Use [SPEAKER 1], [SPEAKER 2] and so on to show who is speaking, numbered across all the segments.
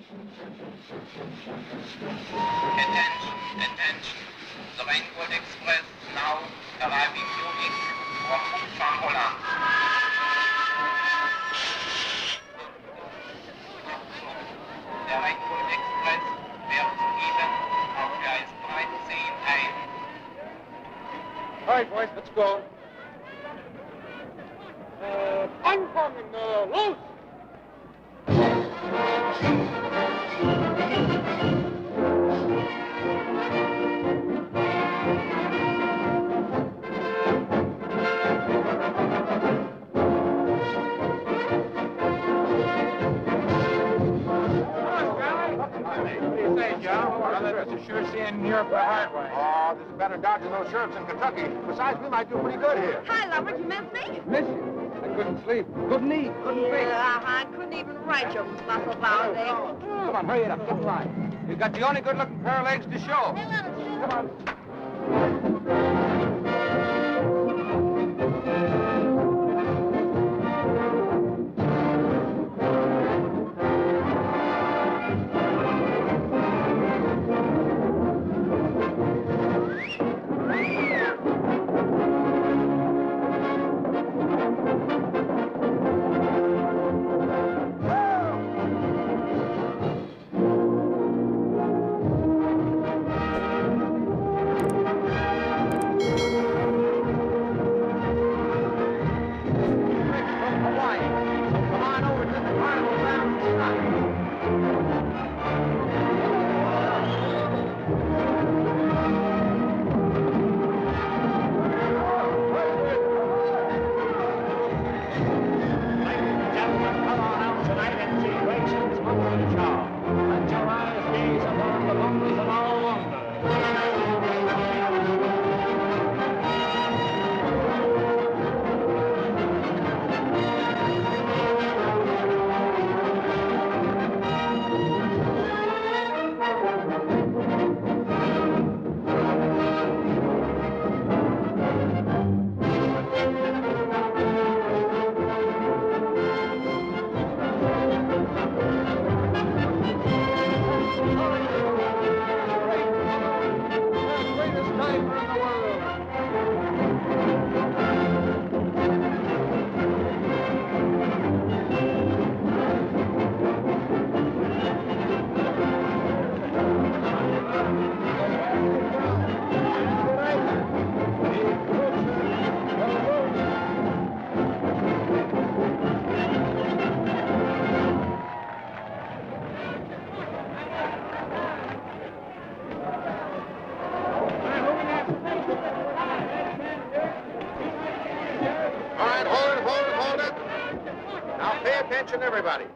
[SPEAKER 1] Attention. The Rainbow Express now arriving Munich from Cochran, Holland. Der Rainbow Express fährt soeben auf Gleis 13 ein.
[SPEAKER 2] All right, boys, let's go. Anfangen, los!
[SPEAKER 3] Sure seeing Europe the hard way.
[SPEAKER 2] Oh, this is better dodging those sheriffs in Kentucky. Besides, we might do pretty good here.
[SPEAKER 4] Hi, Lovett. You miss me?
[SPEAKER 2] Miss you? I couldn't sleep. Couldn't eat. Couldn't think.
[SPEAKER 4] I couldn't even write your muscle bound there.
[SPEAKER 2] Come on, hurry it up. Get in line. You've got the only good-looking pair of legs to show. Come on. Everybody.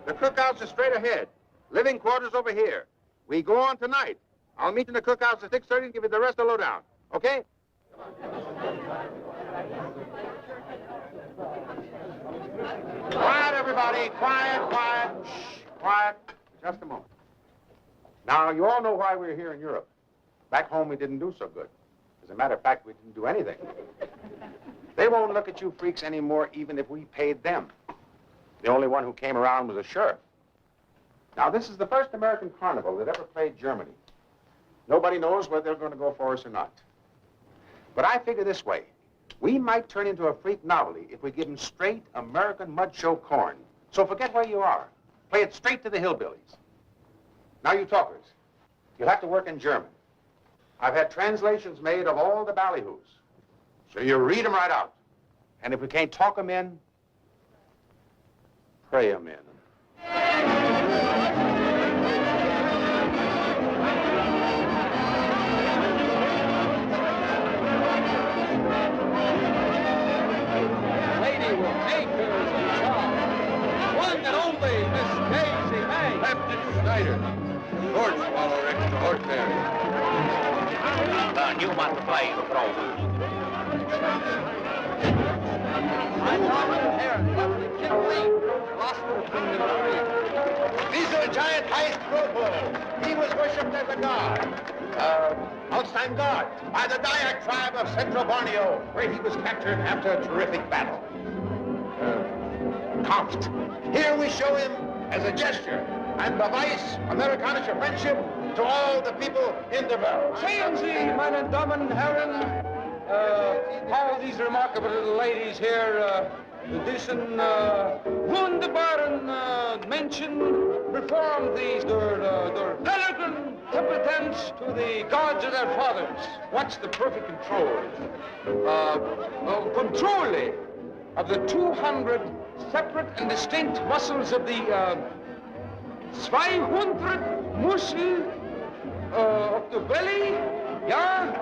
[SPEAKER 2] The cookhouse is straight ahead. Living quarters over here. We go on tonight. I'll meet you in the cookhouse at 6:30 and give you the rest of the lowdown. Okay? Quiet, everybody. Quiet, quiet. Shh, quiet. Just a moment. Now, you all know why we're here in Europe. Back home, we didn't do so good. As a matter of fact, we didn't do anything. They won't look at you freaks anymore, even if we paid them. The only one who came around was a sheriff. Now, this is the first American carnival that ever played Germany. Nobody knows whether they're going to go for us or not. But I figure this way. We might turn into a freak novelty if we give them straight American mud show corn. So forget where you are. Play it straight to the hillbillies. Now, you talkers, you'll have to work in German. I've had translations made of all the ballyhoos. So you read them right out. And if we can't talk them in, pray them in.
[SPEAKER 5] Lady with acres and charm. One and only Miss Daisy May.
[SPEAKER 2] Captain Snyder. Horse swallower extraordinary.
[SPEAKER 1] You want to play the pro.
[SPEAKER 2] These are giant heist Robo. He was worshipped as a god. Outside god by the Dayak tribe of Central Borneo, where he was captured after a terrific battle. Kampft. Here we show him as a gesture and beweis amerikanische friendship to all the people in the world.
[SPEAKER 5] Sehen Sie, meine Damen und Herren, all these remarkable little ladies here, diesen wunderbaren Menschen perform these their elegant competence to the gods of their fathers. What's the perfect control? Control of the 200 separate and distinct muscles of the 200 muscle of the belly, yeah?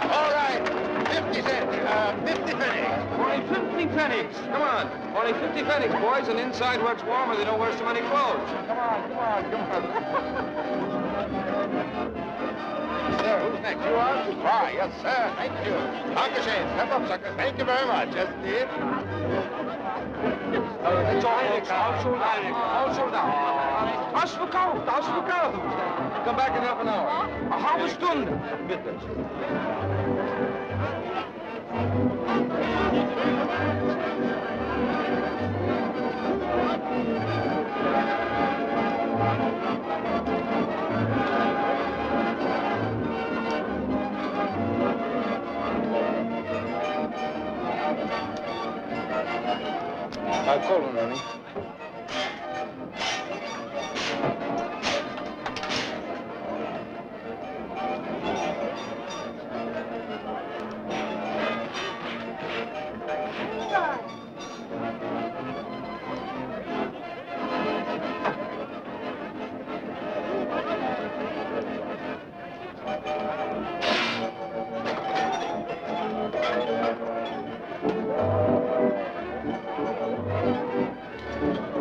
[SPEAKER 2] All right, 50 cents, 50 pennies.
[SPEAKER 5] Only 50 pennies. Come on. Only 50 pennies, boys, and inside where it's warmer, they don't wear so many clothes. Come on.
[SPEAKER 2] Sir, who's next? You are? Ah, yes, sir. Thank you. Dankeschön. Step up, sucker. Thank you very much. Yes, indeed.
[SPEAKER 5] It's all sold out. Ausverkauft. Come back in half an hour. A halbe Stunde. Bitte. I'll call him, honey.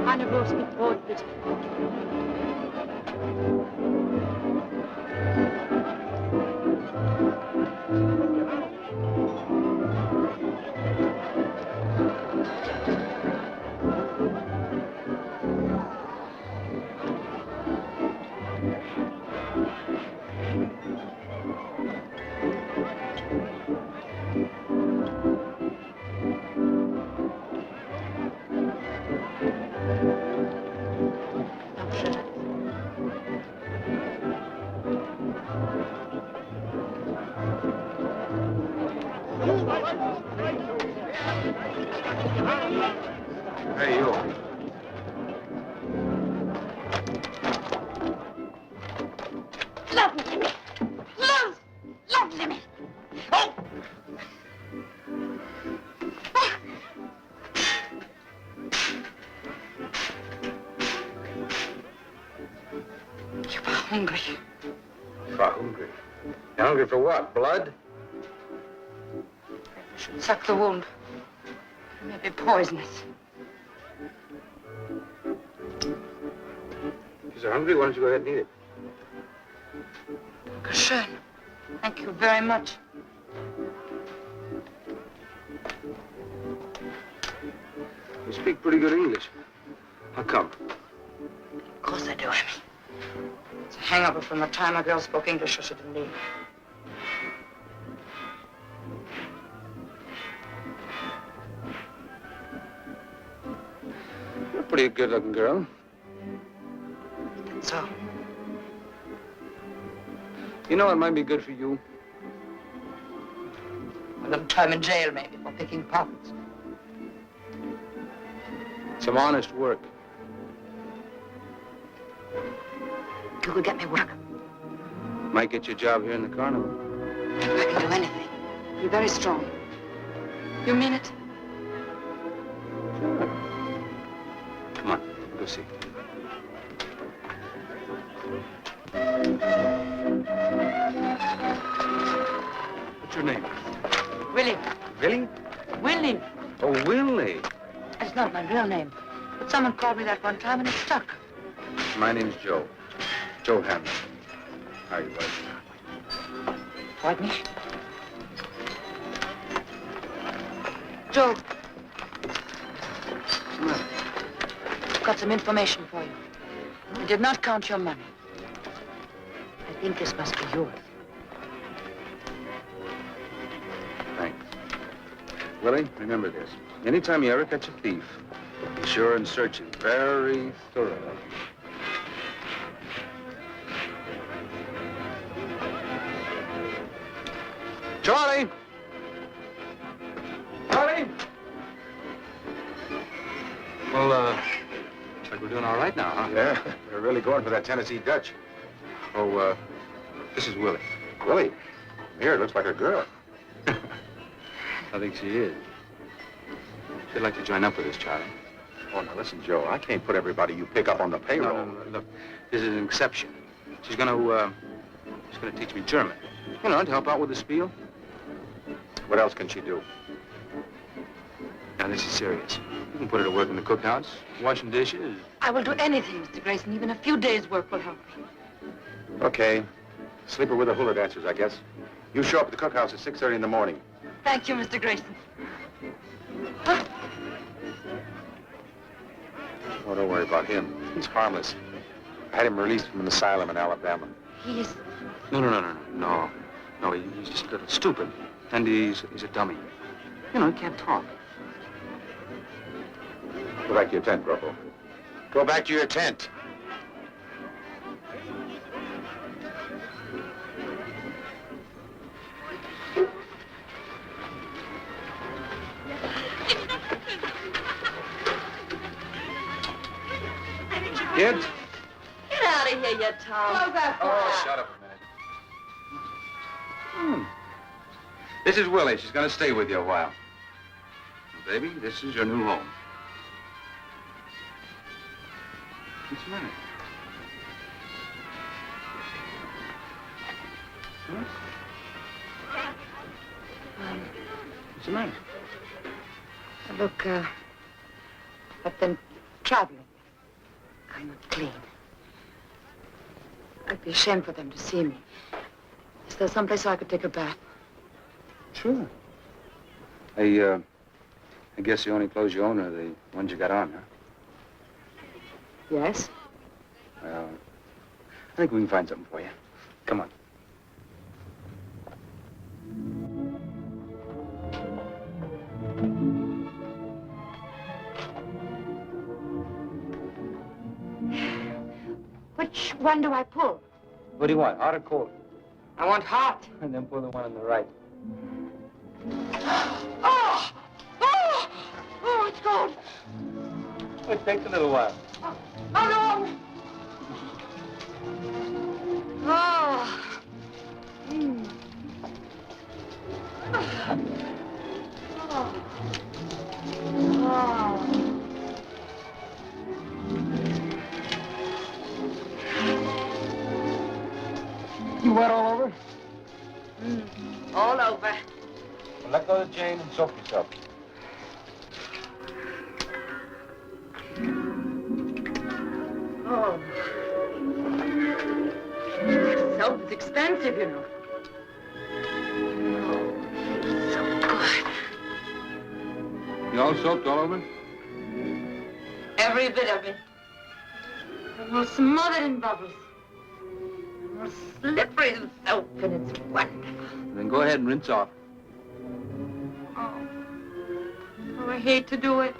[SPEAKER 4] Eine Wurst mit Brot, bitte.
[SPEAKER 2] Hey, you.
[SPEAKER 4] Lassen Sie mich! Lassen Sie mich! Oh! Ich war hungrig.
[SPEAKER 2] You are hungry. You're hungry for what? Blood?
[SPEAKER 4] I should suck the wound. It may be poisonous.
[SPEAKER 2] If you're hungry, why don't you go ahead and eat it?
[SPEAKER 4] Schön. Thank you very much.
[SPEAKER 2] You speak pretty good English. How come?
[SPEAKER 4] Of course I do, Emmy. It's a hangover from the time a girl spoke English or she didn't leave.
[SPEAKER 2] You're a pretty good-looking girl.
[SPEAKER 4] So,
[SPEAKER 2] You know what might be good for you?
[SPEAKER 4] a little time in jail, maybe, for picking pockets.
[SPEAKER 2] Some honest work.
[SPEAKER 4] You could get me work.
[SPEAKER 2] Might get you a job here in the carnival.
[SPEAKER 4] I can do anything. Be very strong. You mean it?
[SPEAKER 2] Sure. Come on, go see. What's your name?
[SPEAKER 4] Willie.
[SPEAKER 2] Willie?
[SPEAKER 4] Willie.
[SPEAKER 2] Oh, Willie.
[SPEAKER 4] It's not my real name. But someone called me that one time and it stuck.
[SPEAKER 2] My name's Joe. Joe Hamlin. How are you, Willie?
[SPEAKER 4] Freut mich. Joe,
[SPEAKER 2] What's the matter?
[SPEAKER 4] I've got some information for you. I did not count your money. I think this must be yours.
[SPEAKER 2] Thanks. Willie, remember this. Anytime you ever catch a thief, Be sure and search him very thoroughly. Charlie! Charlie! Well, looks like we're doing all right now, huh?
[SPEAKER 6] Yeah, we're really going for that Tennessee Dutch.
[SPEAKER 2] Oh, this is Willie.
[SPEAKER 6] Willie, here, it looks like a girl.
[SPEAKER 2] I think she is. She'd like to join up with us, Charlie.
[SPEAKER 6] Oh, now listen, Joe, I can't put everybody you pick up on the payroll.
[SPEAKER 2] No, look, this is an exception. She's gonna teach me German. You know, to help out with the spiel.
[SPEAKER 6] What else can she do?
[SPEAKER 2] Now, this is serious. You can put her to work in the cookhouse, washing dishes.
[SPEAKER 4] I will do anything, Mr. Grayson. Even a few days' work will help me.
[SPEAKER 6] Okay. Sleep her with the hula dancers, I guess. You show up at the cookhouse at 6:30 in the morning.
[SPEAKER 4] Thank you, Mr. Grayson. Huh?
[SPEAKER 6] Oh, don't worry about him. He's harmless. I had him released from an asylum in Alabama.
[SPEAKER 4] He's...
[SPEAKER 2] No, he's just a little stupid. And he's a dummy. You know, he can't talk.
[SPEAKER 6] Go back to your tent, Corporal. Go back to your tent.
[SPEAKER 2] Kids?
[SPEAKER 4] Get out of here, you Tom. Close that door.
[SPEAKER 2] Oh, shut up a minute. This is Willie. She's going to stay with you a while. Baby, this is your new home. What's the matter? Huh? What's the matter?
[SPEAKER 4] Look, I've been traveling. I'm not clean. I'd be ashamed for them to see me. Is there someplace I could take a bath?
[SPEAKER 2] Sure. I guess the only clothes you own are the ones you got on, huh?
[SPEAKER 4] Yes.
[SPEAKER 2] Well, I think we can find something for you. Come on.
[SPEAKER 4] Which one do I pull?
[SPEAKER 2] What do you want, hot or cold?
[SPEAKER 4] I want hot.
[SPEAKER 2] And then pull the one on the right.
[SPEAKER 4] Oh! Oh! Oh, it's cold.
[SPEAKER 2] It takes a little while.
[SPEAKER 4] Oh, no! Oh. Mm. Oh. Oh.
[SPEAKER 2] You wet all over?
[SPEAKER 4] All over.
[SPEAKER 2] Well, let go of the chain and soak yourself.
[SPEAKER 4] Oh. Soap is expensive, you know. Oh, so good.
[SPEAKER 2] You all soaked all over?
[SPEAKER 4] Every bit of it. I'm all smothered in bubbles. I'm all slippery in soap, and it's wonderful.
[SPEAKER 2] Then go ahead and rinse off.
[SPEAKER 4] Oh. Oh, I hate to do it.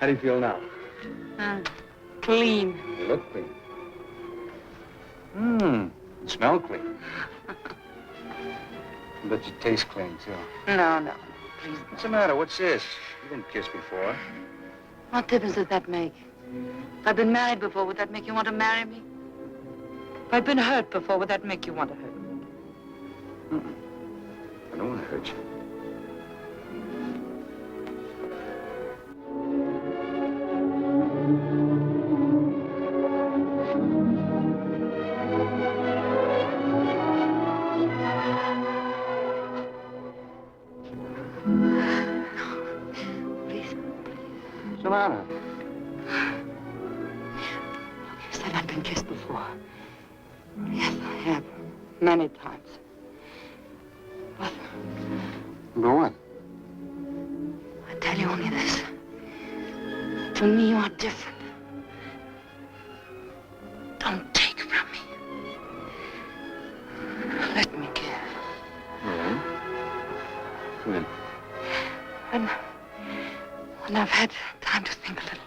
[SPEAKER 2] How do you feel now?
[SPEAKER 4] Clean.
[SPEAKER 2] You look clean. You smell clean. But you taste clean, too.
[SPEAKER 4] No, please.
[SPEAKER 2] What's the matter? What's this? You didn't kiss before.
[SPEAKER 4] What difference does that make? If I've been married before, would that make you want to marry me? If I've been hurt before, would that make you want to hurt me?
[SPEAKER 2] I don't want to hurt you.
[SPEAKER 5] matter?
[SPEAKER 4] You said I'd been kissed before. Yes, I have. Many times. But
[SPEAKER 5] But what?
[SPEAKER 4] I tell you only this. To me, you are different. Don't take from me. Let me care.
[SPEAKER 5] Yeah? When?
[SPEAKER 4] When I've had time to think a little.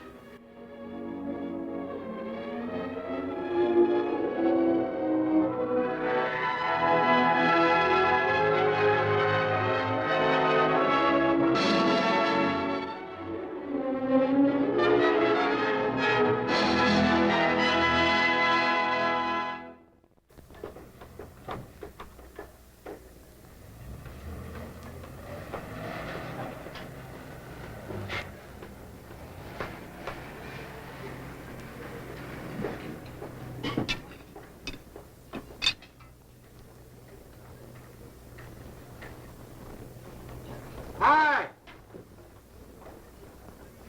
[SPEAKER 2] Hi!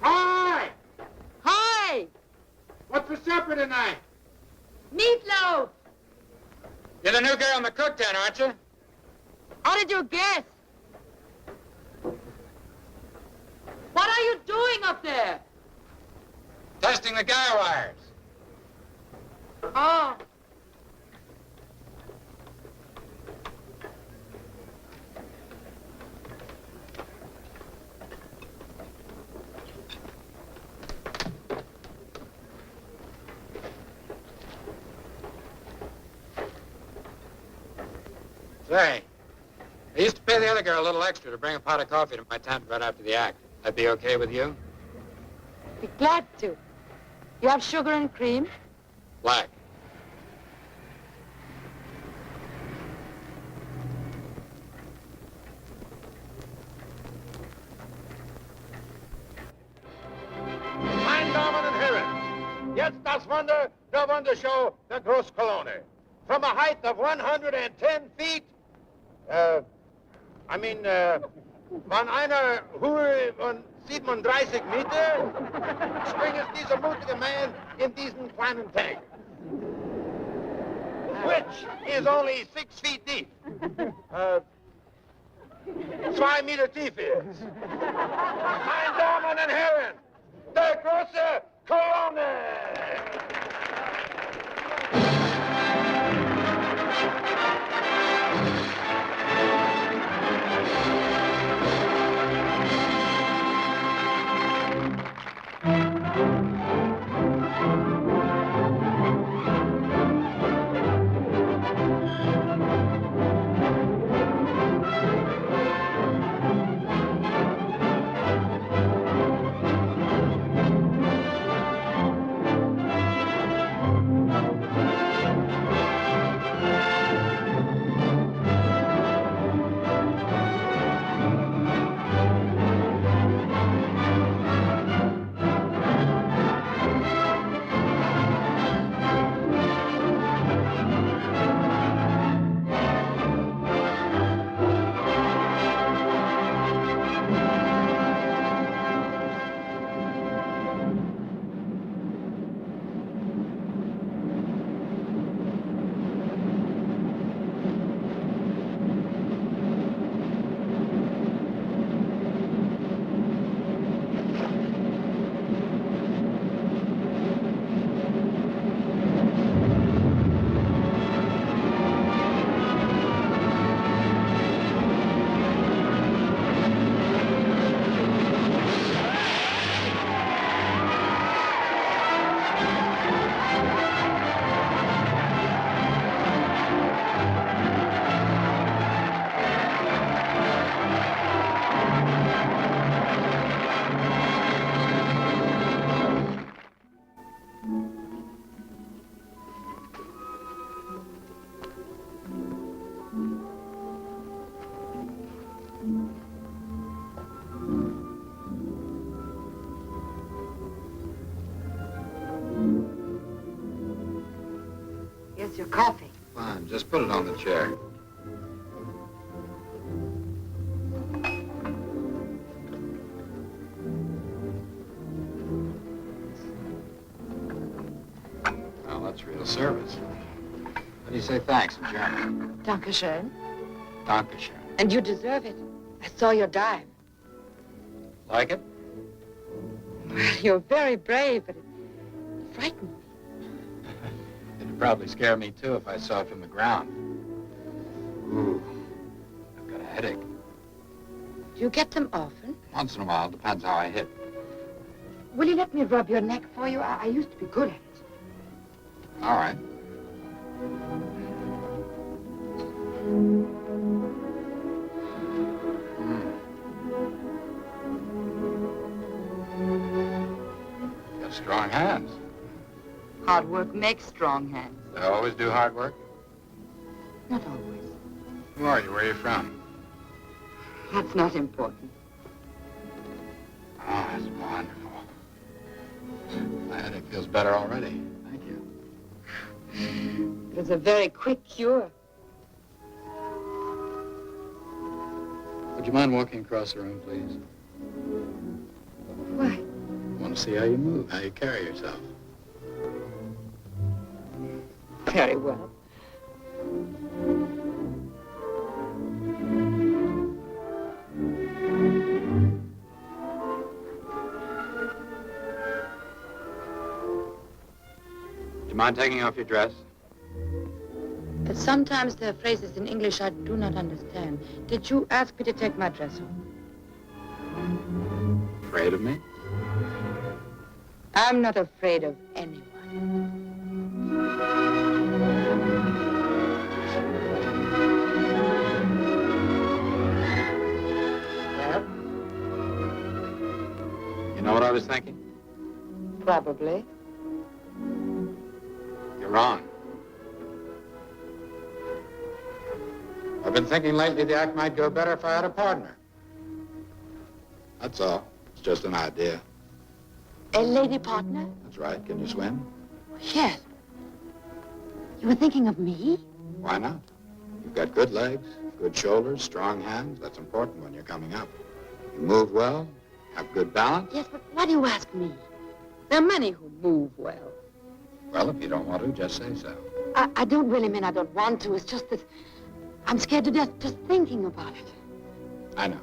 [SPEAKER 2] Hi!
[SPEAKER 4] Hi!
[SPEAKER 2] What's for supper tonight?
[SPEAKER 4] Meatloaf!
[SPEAKER 3] You're the new girl in the cook tent, aren't you?
[SPEAKER 4] How did you guess? What are you doing up there?
[SPEAKER 3] Testing the guy wires.
[SPEAKER 4] Oh.
[SPEAKER 3] Say, I used to pay the other girl a little extra to bring a pot of coffee to my tent right after the act. That'd be okay with you?
[SPEAKER 4] Be glad to. You have sugar and cream?
[SPEAKER 3] Black.
[SPEAKER 2] Mein Damen und Herren, jetzt das Wunder der Wundershow der Großkolonne. From a height of 110 feet, von einer Höhe von 37 Meter, springt dieser mutige Mann in diesen kleinen Tank, which is only 6 feet deep. 2 Meter tief ist. Meine Damen und Herren, der große Kolonne!
[SPEAKER 4] Here's your coffee.
[SPEAKER 6] Fine, just put it on the chair.
[SPEAKER 3] service. How do you say thanks in German?
[SPEAKER 4] Dankeschön.
[SPEAKER 3] Dankeschön.
[SPEAKER 4] And you deserve it. I saw your dive.
[SPEAKER 3] Like it?
[SPEAKER 4] Well, you're very brave, but it frightened me.
[SPEAKER 3] It'd probably scare me, too, if I saw it from the ground. Ooh, I've got a headache.
[SPEAKER 4] Do you get them often?
[SPEAKER 3] Once in a while, depends how I hit.
[SPEAKER 4] Will you let me rub your neck for you? I used to be good at it.
[SPEAKER 3] All right. Got strong hands.
[SPEAKER 4] Hard work makes strong hands.
[SPEAKER 3] They always do hard work?
[SPEAKER 4] Not always.
[SPEAKER 3] Who are you? Where are you from?
[SPEAKER 4] That's not important.
[SPEAKER 3] Oh, that's wonderful. My headache feels better already. Thank you.
[SPEAKER 4] It was a very quick cure.
[SPEAKER 3] Would you mind walking across the room, please?
[SPEAKER 4] Why?
[SPEAKER 3] I want to see how you move, how you carry yourself.
[SPEAKER 4] Very well.
[SPEAKER 3] Do you mind taking off your dress?
[SPEAKER 4] But sometimes there are phrases in English I do not understand. Did you ask me to take my dress off?
[SPEAKER 3] Afraid of me?
[SPEAKER 4] I'm not afraid of anyone. Well,
[SPEAKER 3] You know what I was thinking?
[SPEAKER 4] probably.
[SPEAKER 3] You're wrong. I've been thinking lately the act might go better if I had a partner. That's all. It's just an idea.
[SPEAKER 4] A lady partner?
[SPEAKER 3] That's right. Can you swim?
[SPEAKER 4] Yes. You were thinking of me?
[SPEAKER 3] Why not? You've got good legs, good shoulders, strong hands. That's important when you're coming up. You move well, have good balance.
[SPEAKER 4] Yes, but why do you ask me? There are many who move well.
[SPEAKER 3] Well, if you don't want to, just say so.
[SPEAKER 4] I don't really mean I don't want to. It's just that I'm scared to death just thinking about it.
[SPEAKER 3] I know.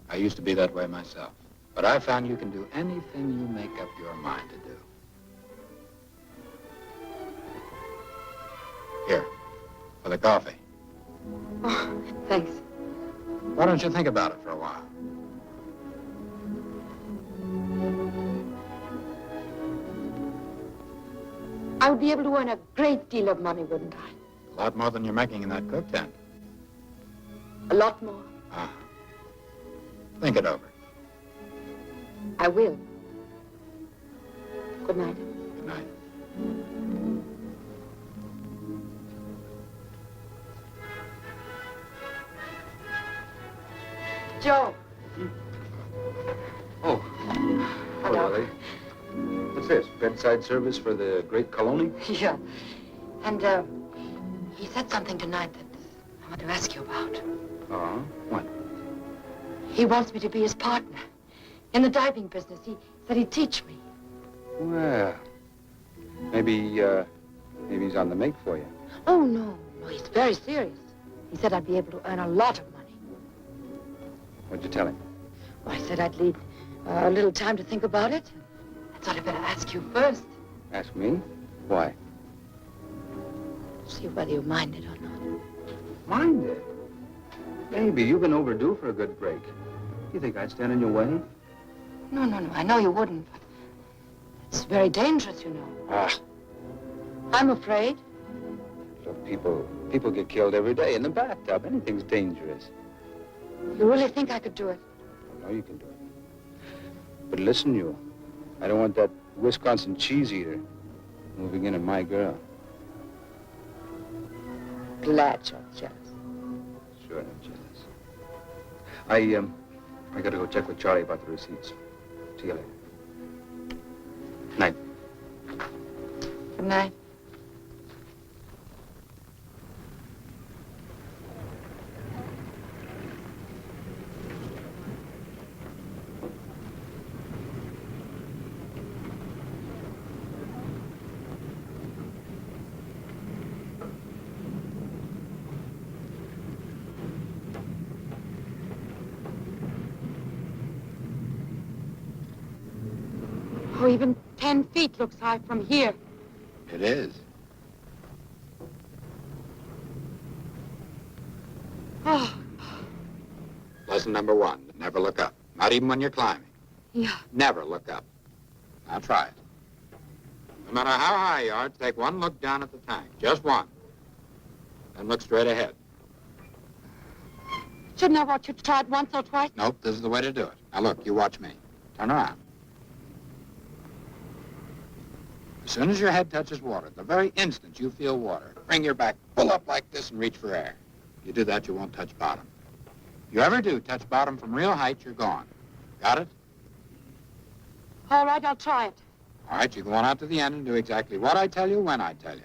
[SPEAKER 3] I used to be that way myself. But I found you can do anything you make up your mind to do. Here, for the coffee.
[SPEAKER 4] Oh, thanks.
[SPEAKER 3] Why don't you think about it for a while?
[SPEAKER 4] I would be able to earn a great deal of money, wouldn't I?
[SPEAKER 3] A lot more than you're making in that cook tent.
[SPEAKER 4] A lot more.
[SPEAKER 3] Ah. Think it over.
[SPEAKER 4] I will. Good night.
[SPEAKER 3] Good night.
[SPEAKER 4] Joe.
[SPEAKER 6] Oh.
[SPEAKER 4] Hello.
[SPEAKER 6] Willie. What's this? Bedside service for the great colony?
[SPEAKER 4] Yeah. And, he said something tonight that I want to ask you about.
[SPEAKER 6] What?
[SPEAKER 4] He wants me to be his partner in the diving business. He said he'd teach me.
[SPEAKER 6] Well, maybe he's on the make for you.
[SPEAKER 4] Oh, no. No, he's very serious. He said I'd be able to earn a lot of money.
[SPEAKER 6] What'd you tell him?
[SPEAKER 4] Well, I said I'd need a little time to think about it. I thought I'd better ask you first.
[SPEAKER 6] Ask me? Why?
[SPEAKER 4] See whether you mind it or not.
[SPEAKER 6] Mind it? Baby, you've been overdue for a good break. You think I'd stand in your way?
[SPEAKER 4] No, no, no. I know you wouldn't, but it's very dangerous, you know.
[SPEAKER 6] Ah,
[SPEAKER 4] I'm afraid.
[SPEAKER 6] look, people get killed every day in the bathtub. Anything's dangerous.
[SPEAKER 4] You really think I could do it?
[SPEAKER 6] I know you can do it. But listen, you, I don't want that Wisconsin cheese eater moving in on my girl.
[SPEAKER 4] Glad you're jealous.
[SPEAKER 6] Sure, I'm jealous. I gotta go check with Charlie about the receipts. See you later. Night.
[SPEAKER 4] Good night. Oh, even 10 feet looks high from here.
[SPEAKER 3] It is.
[SPEAKER 4] Oh,
[SPEAKER 3] Lesson number 1, never look up. Not even when you're climbing.
[SPEAKER 4] yeah.
[SPEAKER 3] Never look up. Now try it. No matter how high you are, take one look down at the tank. Just one. Then look straight ahead.
[SPEAKER 4] Shouldn't I want you to try it once or twice?
[SPEAKER 3] Nope, this is the way to do it. Now look, you watch me. Turn around. As soon as your head touches water, the very instant you feel water, bring your back full up like this and reach for air. If you do that, you won't touch bottom. If you ever do touch bottom from real height, you're gone. Got it?
[SPEAKER 4] All right, I'll try it.
[SPEAKER 3] All right, you go on out to the end and do exactly what I tell you when I tell you.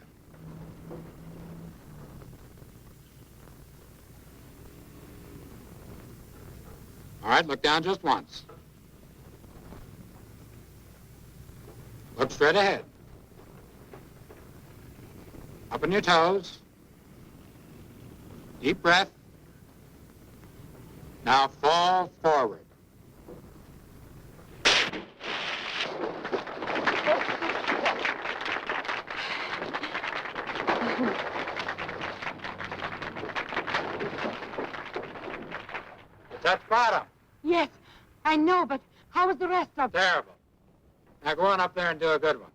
[SPEAKER 3] All right, look down just once. Look straight ahead. Up on your toes. Deep breath. Now fall forward. Touch bottom.
[SPEAKER 4] Yes, I know, but how was the rest of it?
[SPEAKER 3] Terrible. Now go on up there and do a good one.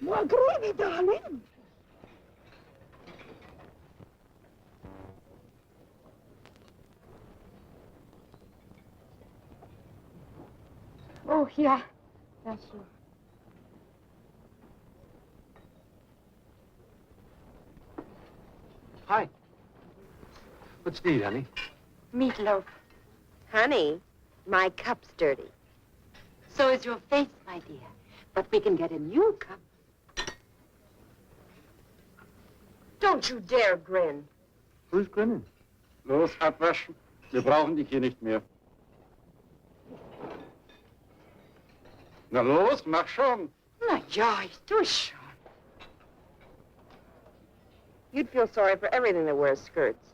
[SPEAKER 4] Well, gravy, darling. Oh, yeah. That's true.
[SPEAKER 2] Hi. What's to eat, honey?
[SPEAKER 4] Meatloaf.
[SPEAKER 7] Honey, my cup's dirty.
[SPEAKER 4] So is your face, my dear. But we can get a new cup.
[SPEAKER 7] Don't you dare grin.
[SPEAKER 2] Who's grinning? Los, abwaschen. Wir brauchen dich hier nicht mehr. Na los, mach schon.
[SPEAKER 4] Na ja, ich tue schon.
[SPEAKER 7] You'd feel sorry for everything that wears skirts.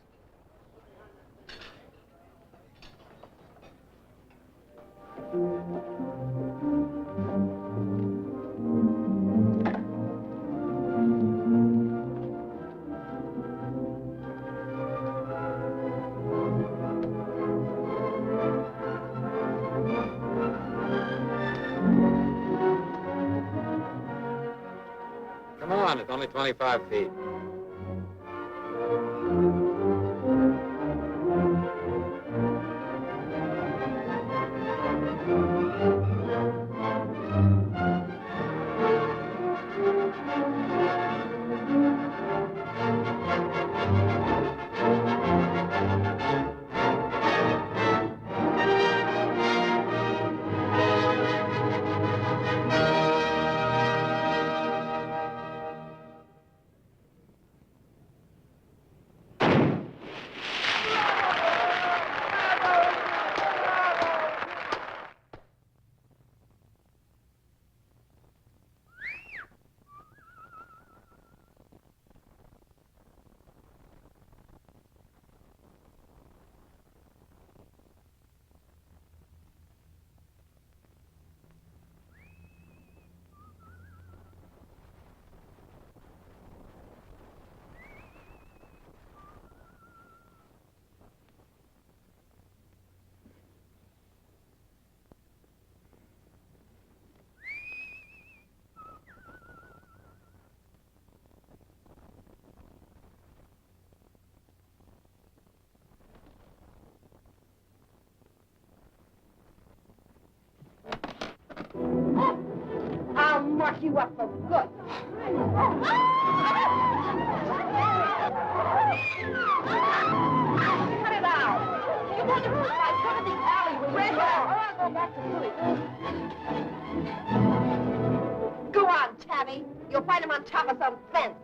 [SPEAKER 3] Come on, it's only 25 feet.
[SPEAKER 7] I'll mark you up for good. Cut it out. You want to roof? I go to the alley with red hair, or I'll go back to Willie. Go on, Tabby. You'll find him on top of some fence.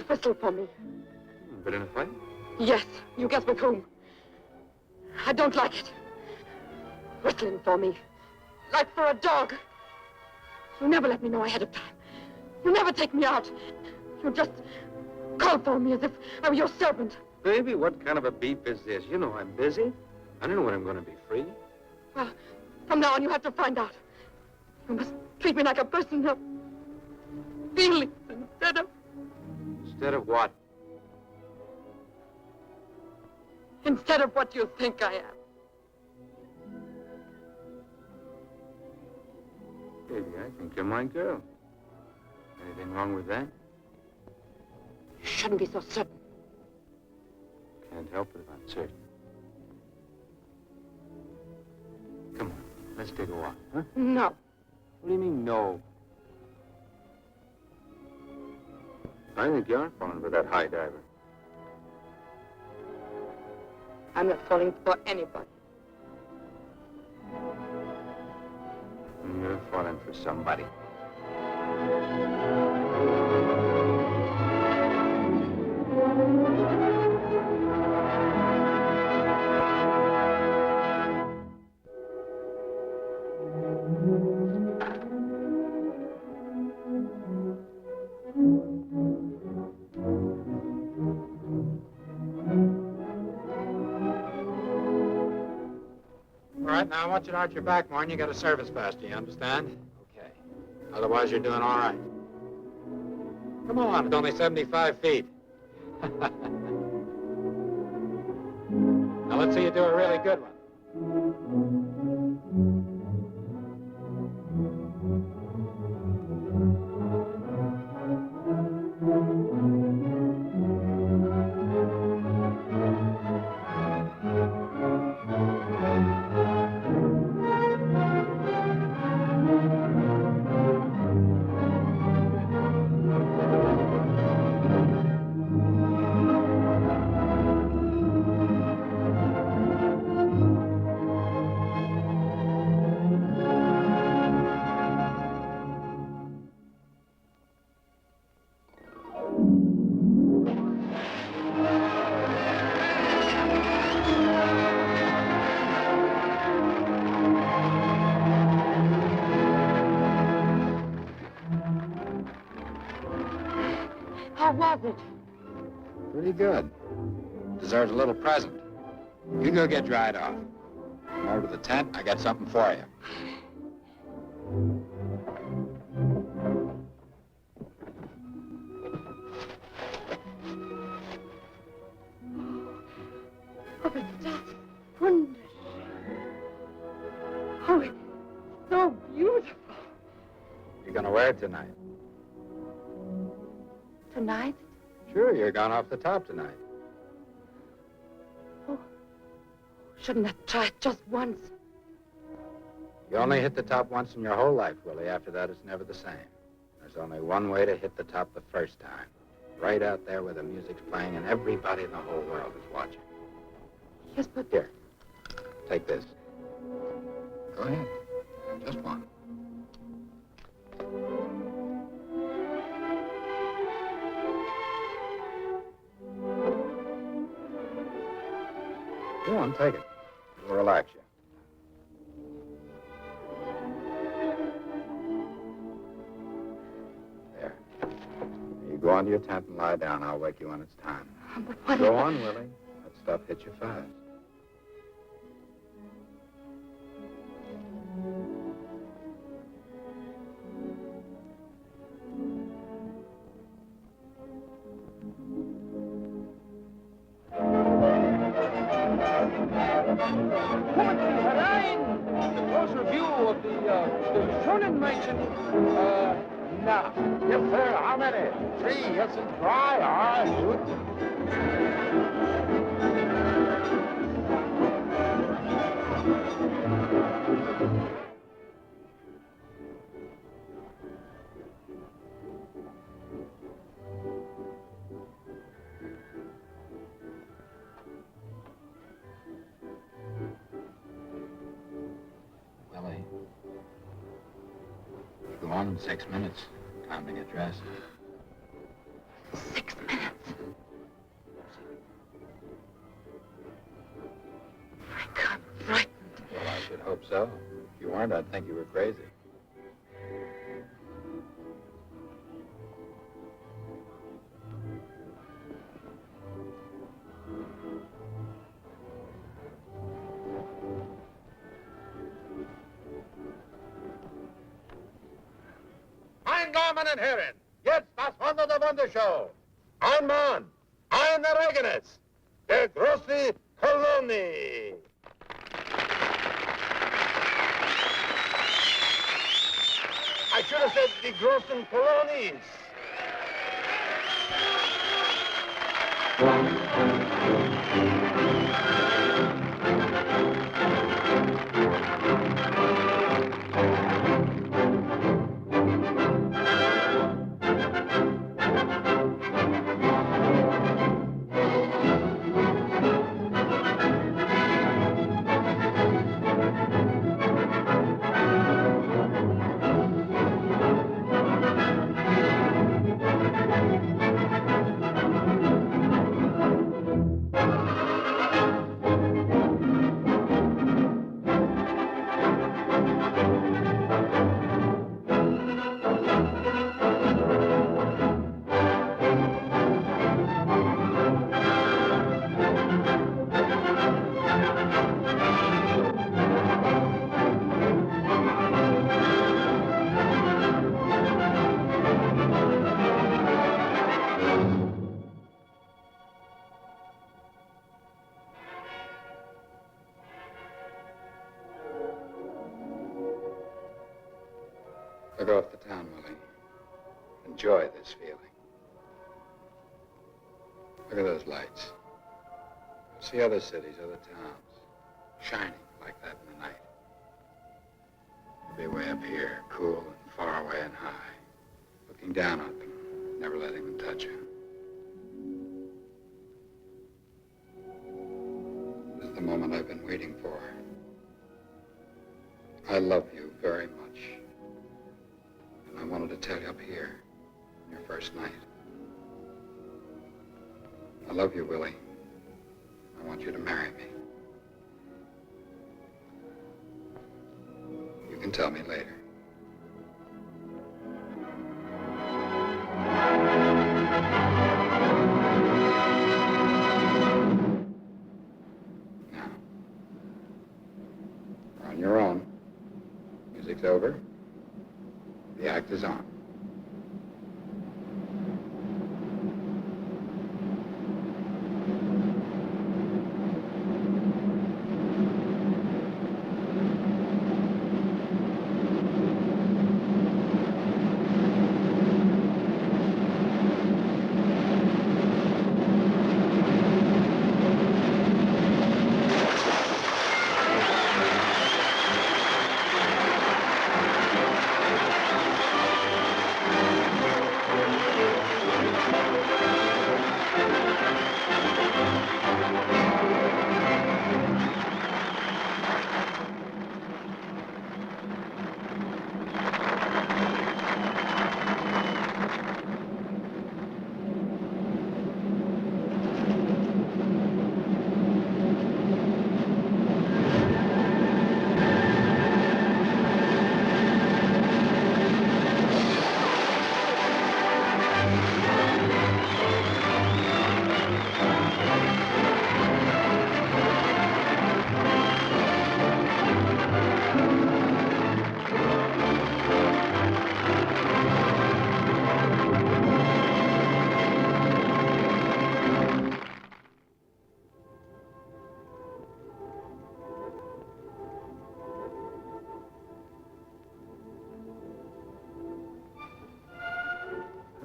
[SPEAKER 7] whistle for me.
[SPEAKER 2] Been in a fight?
[SPEAKER 7] Yes, you guess with whom. I don't like it. Whistling for me, like for a dog. You never let me know ahead of time. You never take me out. You just call for me as if I were your servant.
[SPEAKER 2] Baby, what kind of a beep is this? You know I'm busy. I don't know when I'm going to be free.
[SPEAKER 7] Well, from now on, you have to find out. You must treat me like a person of feelings instead of...
[SPEAKER 2] Instead of what?
[SPEAKER 7] Instead of what you think I am.
[SPEAKER 2] Baby, I think you're my girl. Anything wrong with that?
[SPEAKER 7] You shouldn't be so certain.
[SPEAKER 2] Can't help it if I'm certain. Come on, let's take a walk, huh?
[SPEAKER 7] No.
[SPEAKER 2] What do you mean, no? I think you are falling for that high diver.
[SPEAKER 7] I'm not falling for anybody.
[SPEAKER 2] You're falling for somebody.
[SPEAKER 3] All right, now I want you to arch your back more and you got to service faster, you understand? Okay. Otherwise, you're doing all right. Come on, it's only 75 feet. Now let's see you do a really good one.
[SPEAKER 7] How was it?
[SPEAKER 3] Pretty good. Deserves a little present. You go get dried off. Come over to the tent. I got something for you.
[SPEAKER 7] Oh, but that's wonderful. Oh, it's so beautiful.
[SPEAKER 3] You're gonna wear it tonight.
[SPEAKER 7] Tonight?
[SPEAKER 3] Sure, you're gone off the top tonight.
[SPEAKER 7] Oh, shouldn't I try it just once?
[SPEAKER 3] You only hit the top once in your whole life, Willie. After that, it's never the same. There's only one way to hit the top the first time. Right out there where the music's playing and everybody in the whole world is watching.
[SPEAKER 7] Yes, but...
[SPEAKER 3] Here, take this. Go ahead. Just one. Go on, take it. It'll relax you. There. You go on to your tent and lie down. I'll wake you when it's time.
[SPEAKER 7] But what
[SPEAKER 3] Go on, Willie. That stuff hits you fast.
[SPEAKER 5] Commentary herein, the closer view of the Cochran mansion, now.
[SPEAKER 2] Yes, sir. How many? 3. Yes, and try. All right. Good.
[SPEAKER 3] Willie. You go on in 6 minutes. Time to get dressed.
[SPEAKER 4] 6 minutes. Frank, I'm frightened.
[SPEAKER 3] Well, I should hope so. If you weren't, I'd think you were crazy.
[SPEAKER 2] Mein Damen und Herren, jetzt das Hunderte Wundershow. Ein Mann, ein Ereignis, der große Kolonie. I should have said die großen Kolonies.
[SPEAKER 3] Look off the town, Willie. Enjoy this feeling. Look at those lights. See other cities, other towns, shining like that in the night. You'll be way up here, cool and far away and high, looking down on them, never letting them touch you. This is the moment I've been waiting for. I love you very much. I wanted to tell you up here, your first night. I love you, Willie. I want you to marry me. You can tell me later. Now, you're on your own. Music's over. The act is on.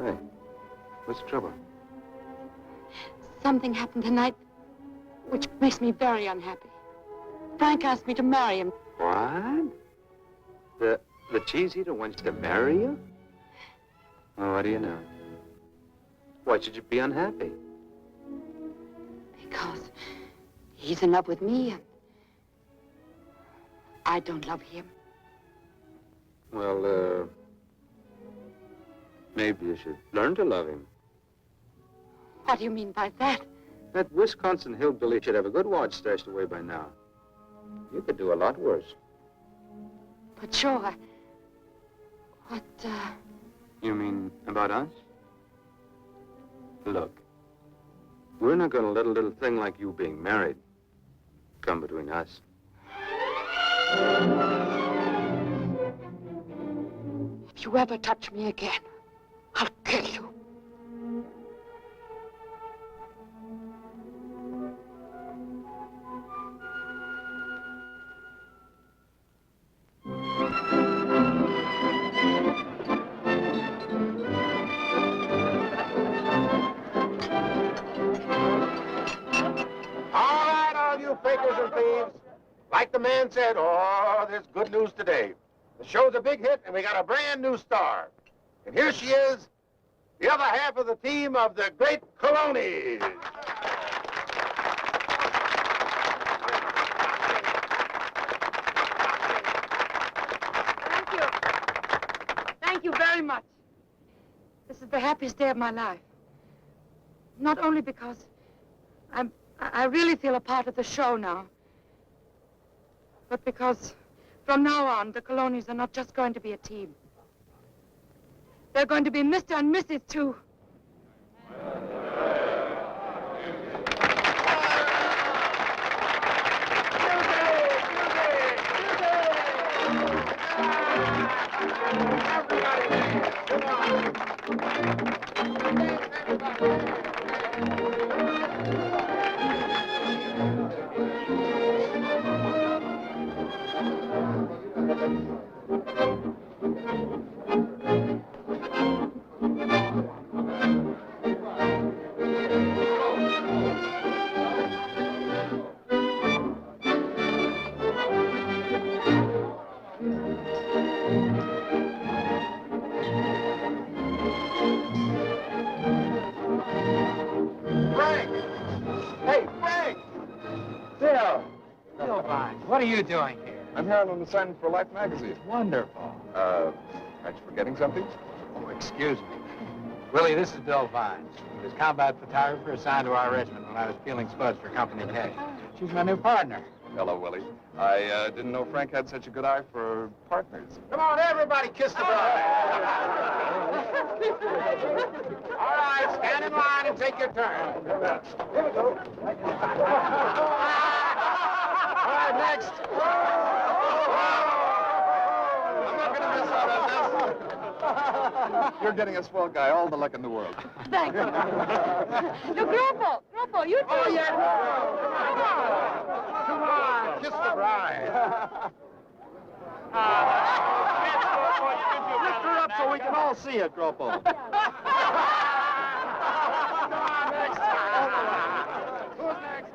[SPEAKER 6] Hey, what's the trouble?
[SPEAKER 7] Something happened tonight which makes me very unhappy. Frank asked me to marry him.
[SPEAKER 6] What? The cheese eater wants to marry you? Well, what do you know? Why should you be unhappy?
[SPEAKER 7] Because he's in love with me and I don't love him.
[SPEAKER 6] Well, maybe you should learn to love him.
[SPEAKER 7] What do you mean by that?
[SPEAKER 6] That Wisconsin hillbilly should have a good watch stashed away by now. You could do a lot worse.
[SPEAKER 7] But sure,
[SPEAKER 6] You mean about us? Look, we're not going to let a little thing like you being married come between us.
[SPEAKER 7] If you ever touch me again, I'll kill you.
[SPEAKER 2] All right, all you fakers and thieves. Like the man said, oh, there's good news today. The show's a big hit, and we got a brand new star. And here she is, the other half of the team of the great Colonies.
[SPEAKER 4] Thank you. Thank you very much. This is the happiest day of my life. Not only because I really feel a part of the show now, but because from now on, the Colonies are not just going to be a team. They're going to be Mr. and Mrs. too.
[SPEAKER 3] What are you doing here?
[SPEAKER 8] I'm here on an assignment for Life magazine.
[SPEAKER 3] Wonderful.
[SPEAKER 8] Aren't you forgetting something?
[SPEAKER 3] Oh, excuse me. Willie, this is Bill Vines. He was combat photographer assigned to our regiment when I was peeling spuds for Company K. She's my new partner.
[SPEAKER 8] Hello, Willie. I didn't know Frank had such a good eye for partners.
[SPEAKER 2] Come on, everybody, kiss the bride. All right, stand in line and take your turn. Here we go. All right, next.
[SPEAKER 8] I'm not going to miss out on this. You're getting a swell guy, all the luck in the world.
[SPEAKER 7] Thank you. No, Grupo, you too.
[SPEAKER 2] Oh, yeah. Come on, kiss the bride.
[SPEAKER 8] Lift her up so we can all see it, Gropo.
[SPEAKER 2] Come on, next. Who's next?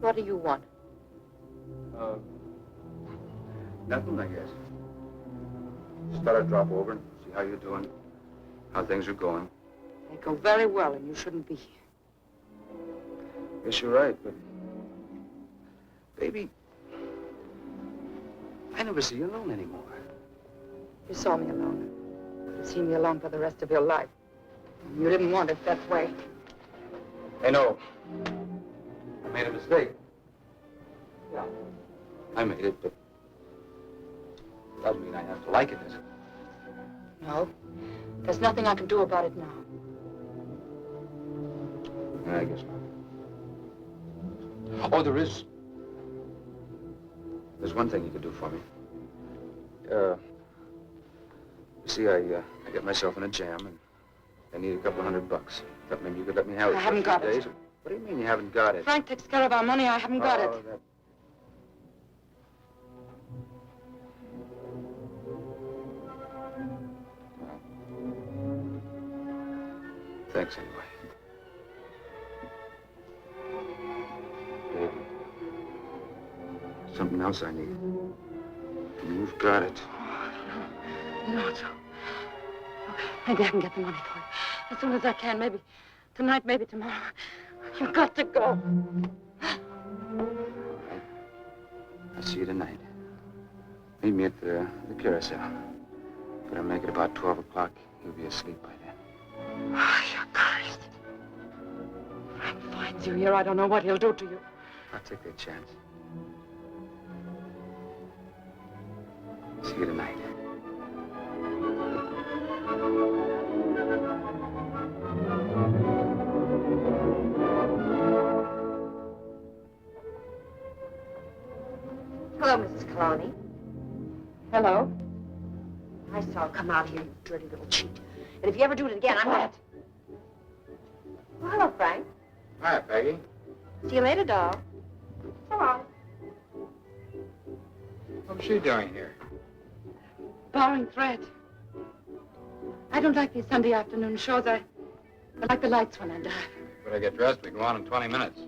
[SPEAKER 4] What do you want?
[SPEAKER 6] Nothing, I guess. Just thought I'd drop over and see how you're doing, how things are going.
[SPEAKER 4] They go very well, and you shouldn't be here.
[SPEAKER 6] Guess you're right, but... Baby, I never see you alone anymore.
[SPEAKER 4] You saw me alone. You've seen me alone for the rest of your life. And you didn't want it that way.
[SPEAKER 6] I know. I made a mistake. Yeah. I made it, but... It doesn't mean I have to like it, does it?
[SPEAKER 4] No. There's nothing I can do about it now.
[SPEAKER 6] I guess not. Oh, there is. There's one thing you could do for me. You see, I got myself in a jam, and I need a couple $100. Thought maybe you could let me have it.
[SPEAKER 4] I haven't got it.
[SPEAKER 6] What do you mean you haven't got it?
[SPEAKER 4] Frank takes care of our money. I haven't got it.
[SPEAKER 6] That... Thanks anyway. Baby, something else I need. You've got it.
[SPEAKER 4] No, Joe. Okay, maybe I can get the money for you. As soon as I can. Maybe tonight, maybe tomorrow. You've got to go.
[SPEAKER 6] All right. I'll see you tonight. Meet me at the carousel. Better make it about 12 o'clock. You'll be asleep by then.
[SPEAKER 4] Oh, you're cursed. Frank finds you here. I don't know what he'll do to you.
[SPEAKER 6] I'll take that chance. See you tonight.
[SPEAKER 7] Hello, Mrs. Coloni.
[SPEAKER 4] Hello?
[SPEAKER 7] I saw her come out here, you dirty little cheat. And if you ever do it again, I'm
[SPEAKER 4] Quiet.
[SPEAKER 7] Well, hello, Frank.
[SPEAKER 3] Hi, Peggy.
[SPEAKER 7] See you later, doll. So long.
[SPEAKER 3] What's she doing here?
[SPEAKER 4] Borrowing thread. I don't like these Sunday afternoon shows. I like the lights when I dive.
[SPEAKER 3] Better get dressed. We go on in 20 minutes.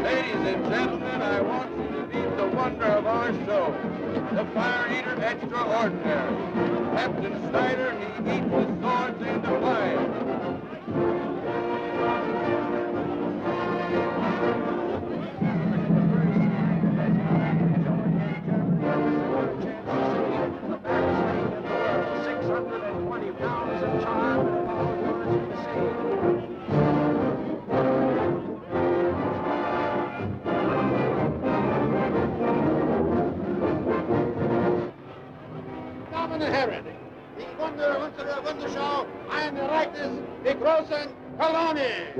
[SPEAKER 5] Ladies and gentlemen, I want you to meet the wonder of our show, the Fire Eater Extraordinary. Captain Snyder, he eats the swords into fire.
[SPEAKER 3] Damen und Herren, die Wunder unserer Wunderschau, ein Ereignis der großen Kolonie.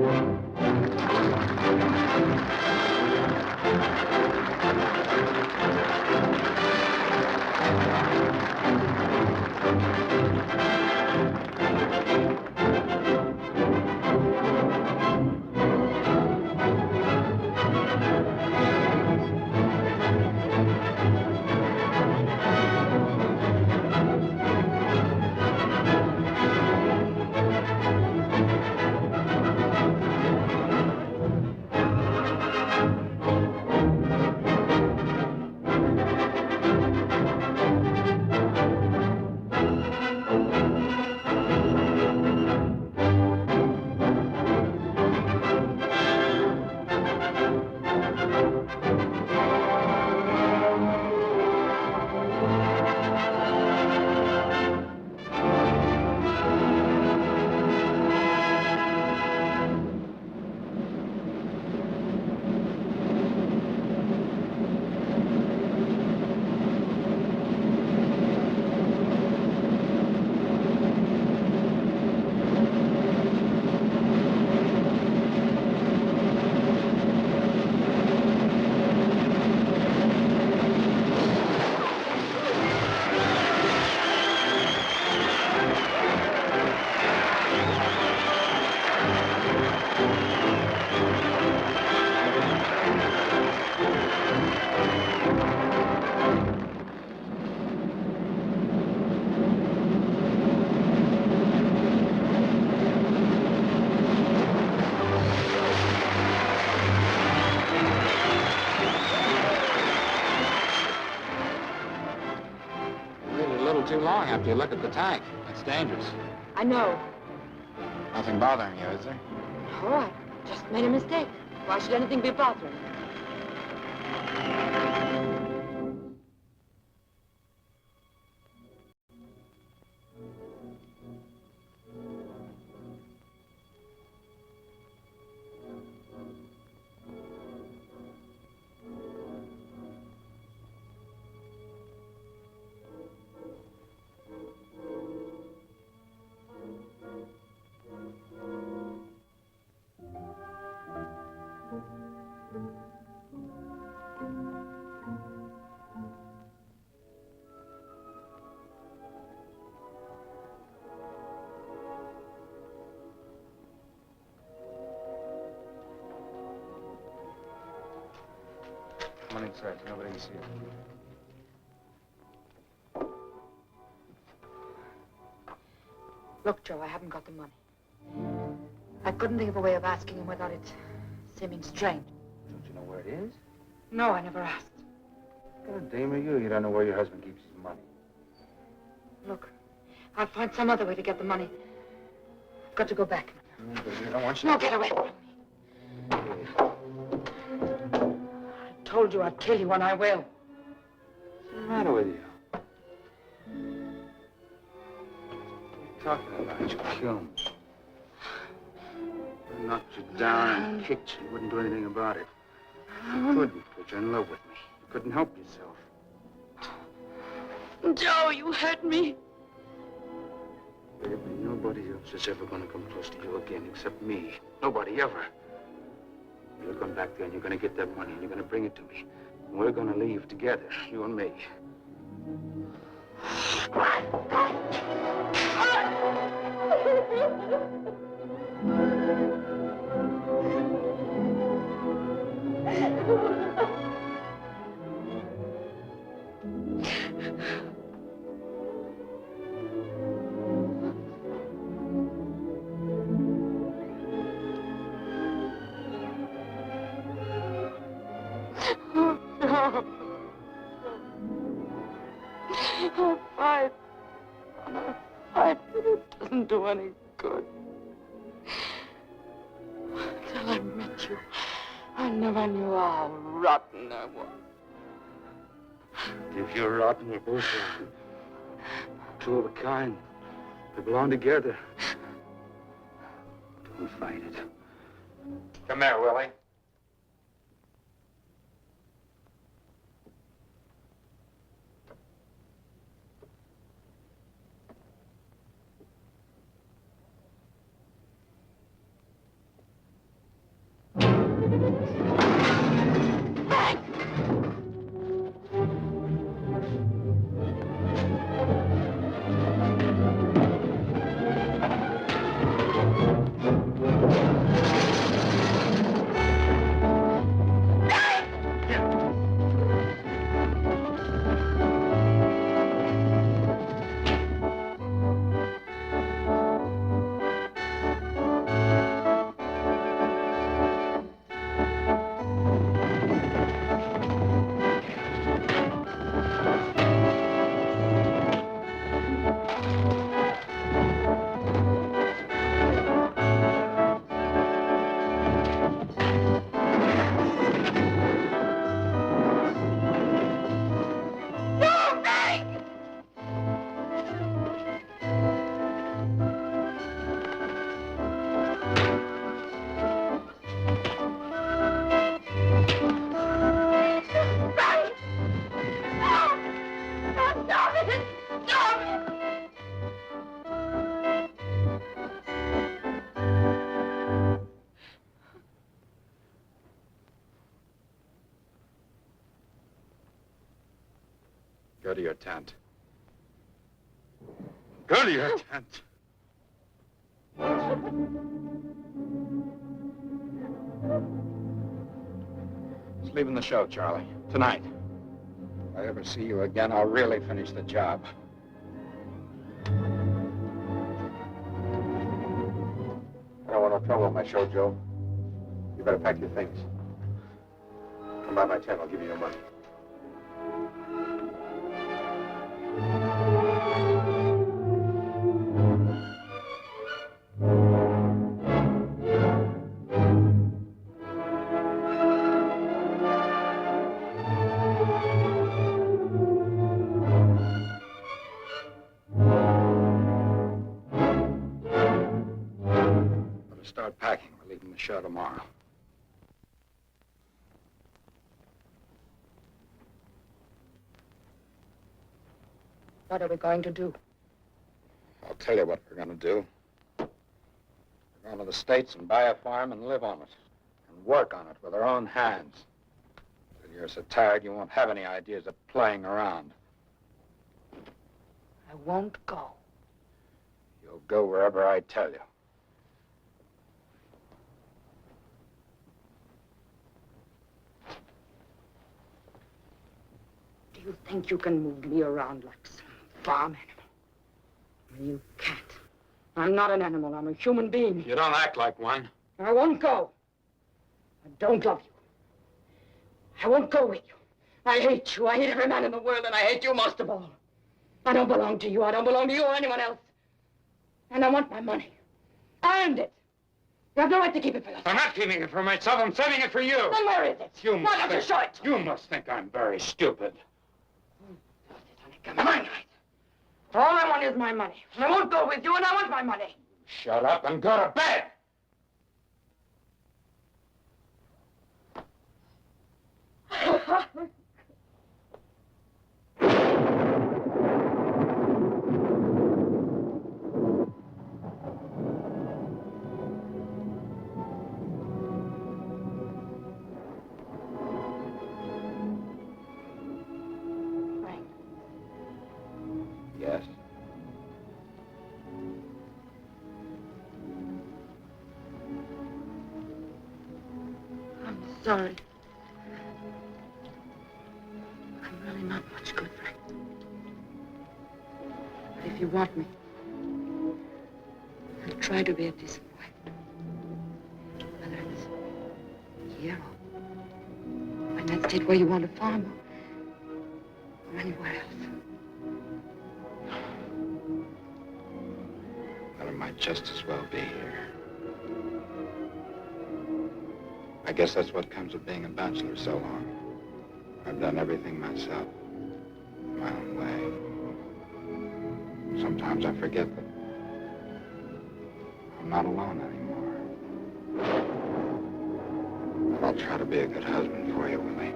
[SPEAKER 3] after you look at the tank. That's dangerous.
[SPEAKER 4] I know.
[SPEAKER 3] Nothing bothering you, is there?
[SPEAKER 4] Oh, I just made a mistake. Why should anything be bothering me?
[SPEAKER 6] Come on inside. Nobody can see you.
[SPEAKER 4] Look, Joe, I haven't got the money. I couldn't think of a way of asking him without it seeming strange.
[SPEAKER 6] Don't you know where it is?
[SPEAKER 4] No, I never asked.
[SPEAKER 6] What kind of dame are you? You don't know where your husband keeps his money.
[SPEAKER 4] Look, I'll find some other way to get the money. I've got to go back.
[SPEAKER 6] I don't want you.
[SPEAKER 4] No, get away from me. I told you I'd kill you, and I will.
[SPEAKER 6] What's the matter with you? What are you talking about? You kill me. I knocked you down and kicked you. You wouldn't do anything about it. You couldn't, because you're in love with me. You couldn't help yourself.
[SPEAKER 4] Joe, you hurt me.
[SPEAKER 6] Baby, nobody else is ever going to come close to you again except me. Nobody ever. You're going back there and you're going to get that money and you're going to bring it to me. And we're going to leave together, you and me.
[SPEAKER 4] I'll fight. I'll fight, but it doesn't do any good. Until I met you, I never knew how rotten I was.
[SPEAKER 6] If you're rotten, we're both rotten. Two of a kind. We belong together. Don't fight it.
[SPEAKER 2] Come here, Willie.
[SPEAKER 3] Go to your tent.
[SPEAKER 6] Go to your tent.
[SPEAKER 3] It's leaving the show, Charlie. Tonight. If I ever see you again, I'll really finish the job.
[SPEAKER 2] I don't want no trouble on my show, Joe. You better pack your things. Come by my tent, I'll give you your money.
[SPEAKER 3] start packing. We're leaving the show tomorrow.
[SPEAKER 4] What are we going to do?
[SPEAKER 3] I'll tell you what we're going to do. We're going to the States and buy a farm and live on it. And work on it with our own hands. Till you're so tired you won't have any ideas of playing around.
[SPEAKER 4] I won't go.
[SPEAKER 3] You'll go wherever I tell you.
[SPEAKER 4] Do you think you can move me around like some farm animal? You can't. I'm not an animal. I'm a human being.
[SPEAKER 3] You don't act like one.
[SPEAKER 4] I won't go. I don't love you. I won't go with you. I hate you. I hate every man in the world, and I hate you most of all. I don't belong to you. I don't belong to you or anyone else. And I want my money. I earned it. You have no right to keep it for yourself.
[SPEAKER 3] I'm not keeping it for myself. I'm saving it for you.
[SPEAKER 4] Then where is it? Why don't you show it to me?
[SPEAKER 3] You must think I'm very stupid.
[SPEAKER 4] Got my mind right. All I want is my money. And I won't go with you, and I want my money.
[SPEAKER 3] Shut up and go to bed. Yes.
[SPEAKER 4] I'm sorry. I'm really not much good, Frank. But if you want me, I'll try to be a decent wife. Whether it's here or in that state where you want to farm or anywhere else.
[SPEAKER 3] Well, it might just as well be here. I guess that's what comes of being a bachelor so long. I've done everything myself, my own way. Sometimes I forget that I'm not alone anymore. But I'll try to be a good husband for you, Willie.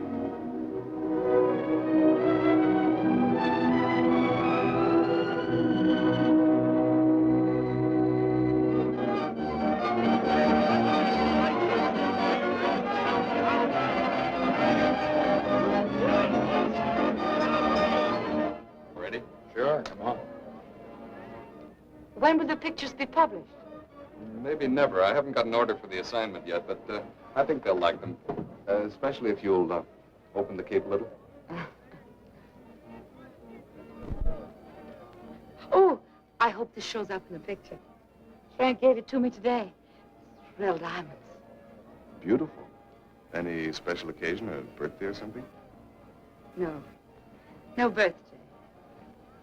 [SPEAKER 3] Sure, come on.
[SPEAKER 4] When will the pictures be published?
[SPEAKER 8] Maybe never. I haven't got an order for the assignment yet, but I think they'll like them. Especially if you'll open the cape a little.
[SPEAKER 4] Oh, I hope this shows up in the picture. Frank gave it to me today. It's real diamonds.
[SPEAKER 8] Beautiful. Any special occasion, a birthday or something?
[SPEAKER 4] No. No birthday.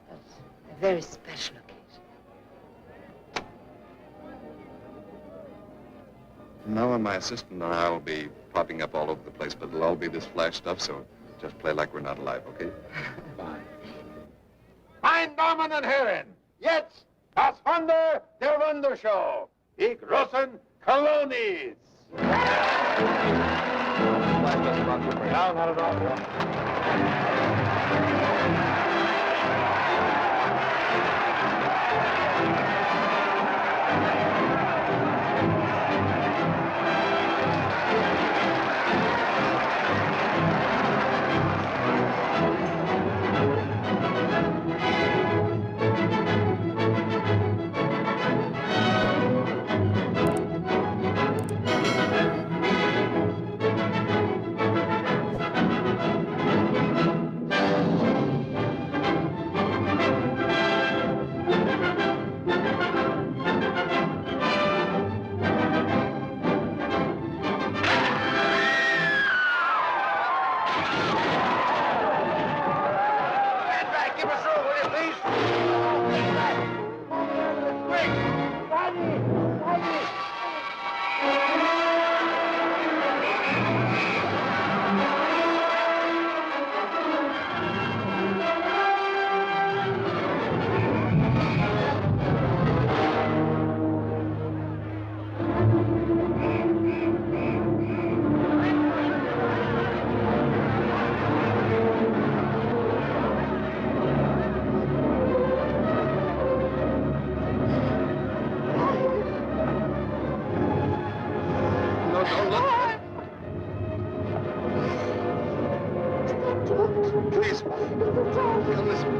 [SPEAKER 4] But a very special occasion.
[SPEAKER 8] Noah, my assistant and I will be popping up all over the place, but it'll all be this flash stuff, so just play like we're not alive, okay?
[SPEAKER 3] Fine.
[SPEAKER 2] Meine Damen und Herren, jetzt das Wunder der Wundershow, die großen Kolonis. No, not at all.
[SPEAKER 8] Don't look. Please, come this way.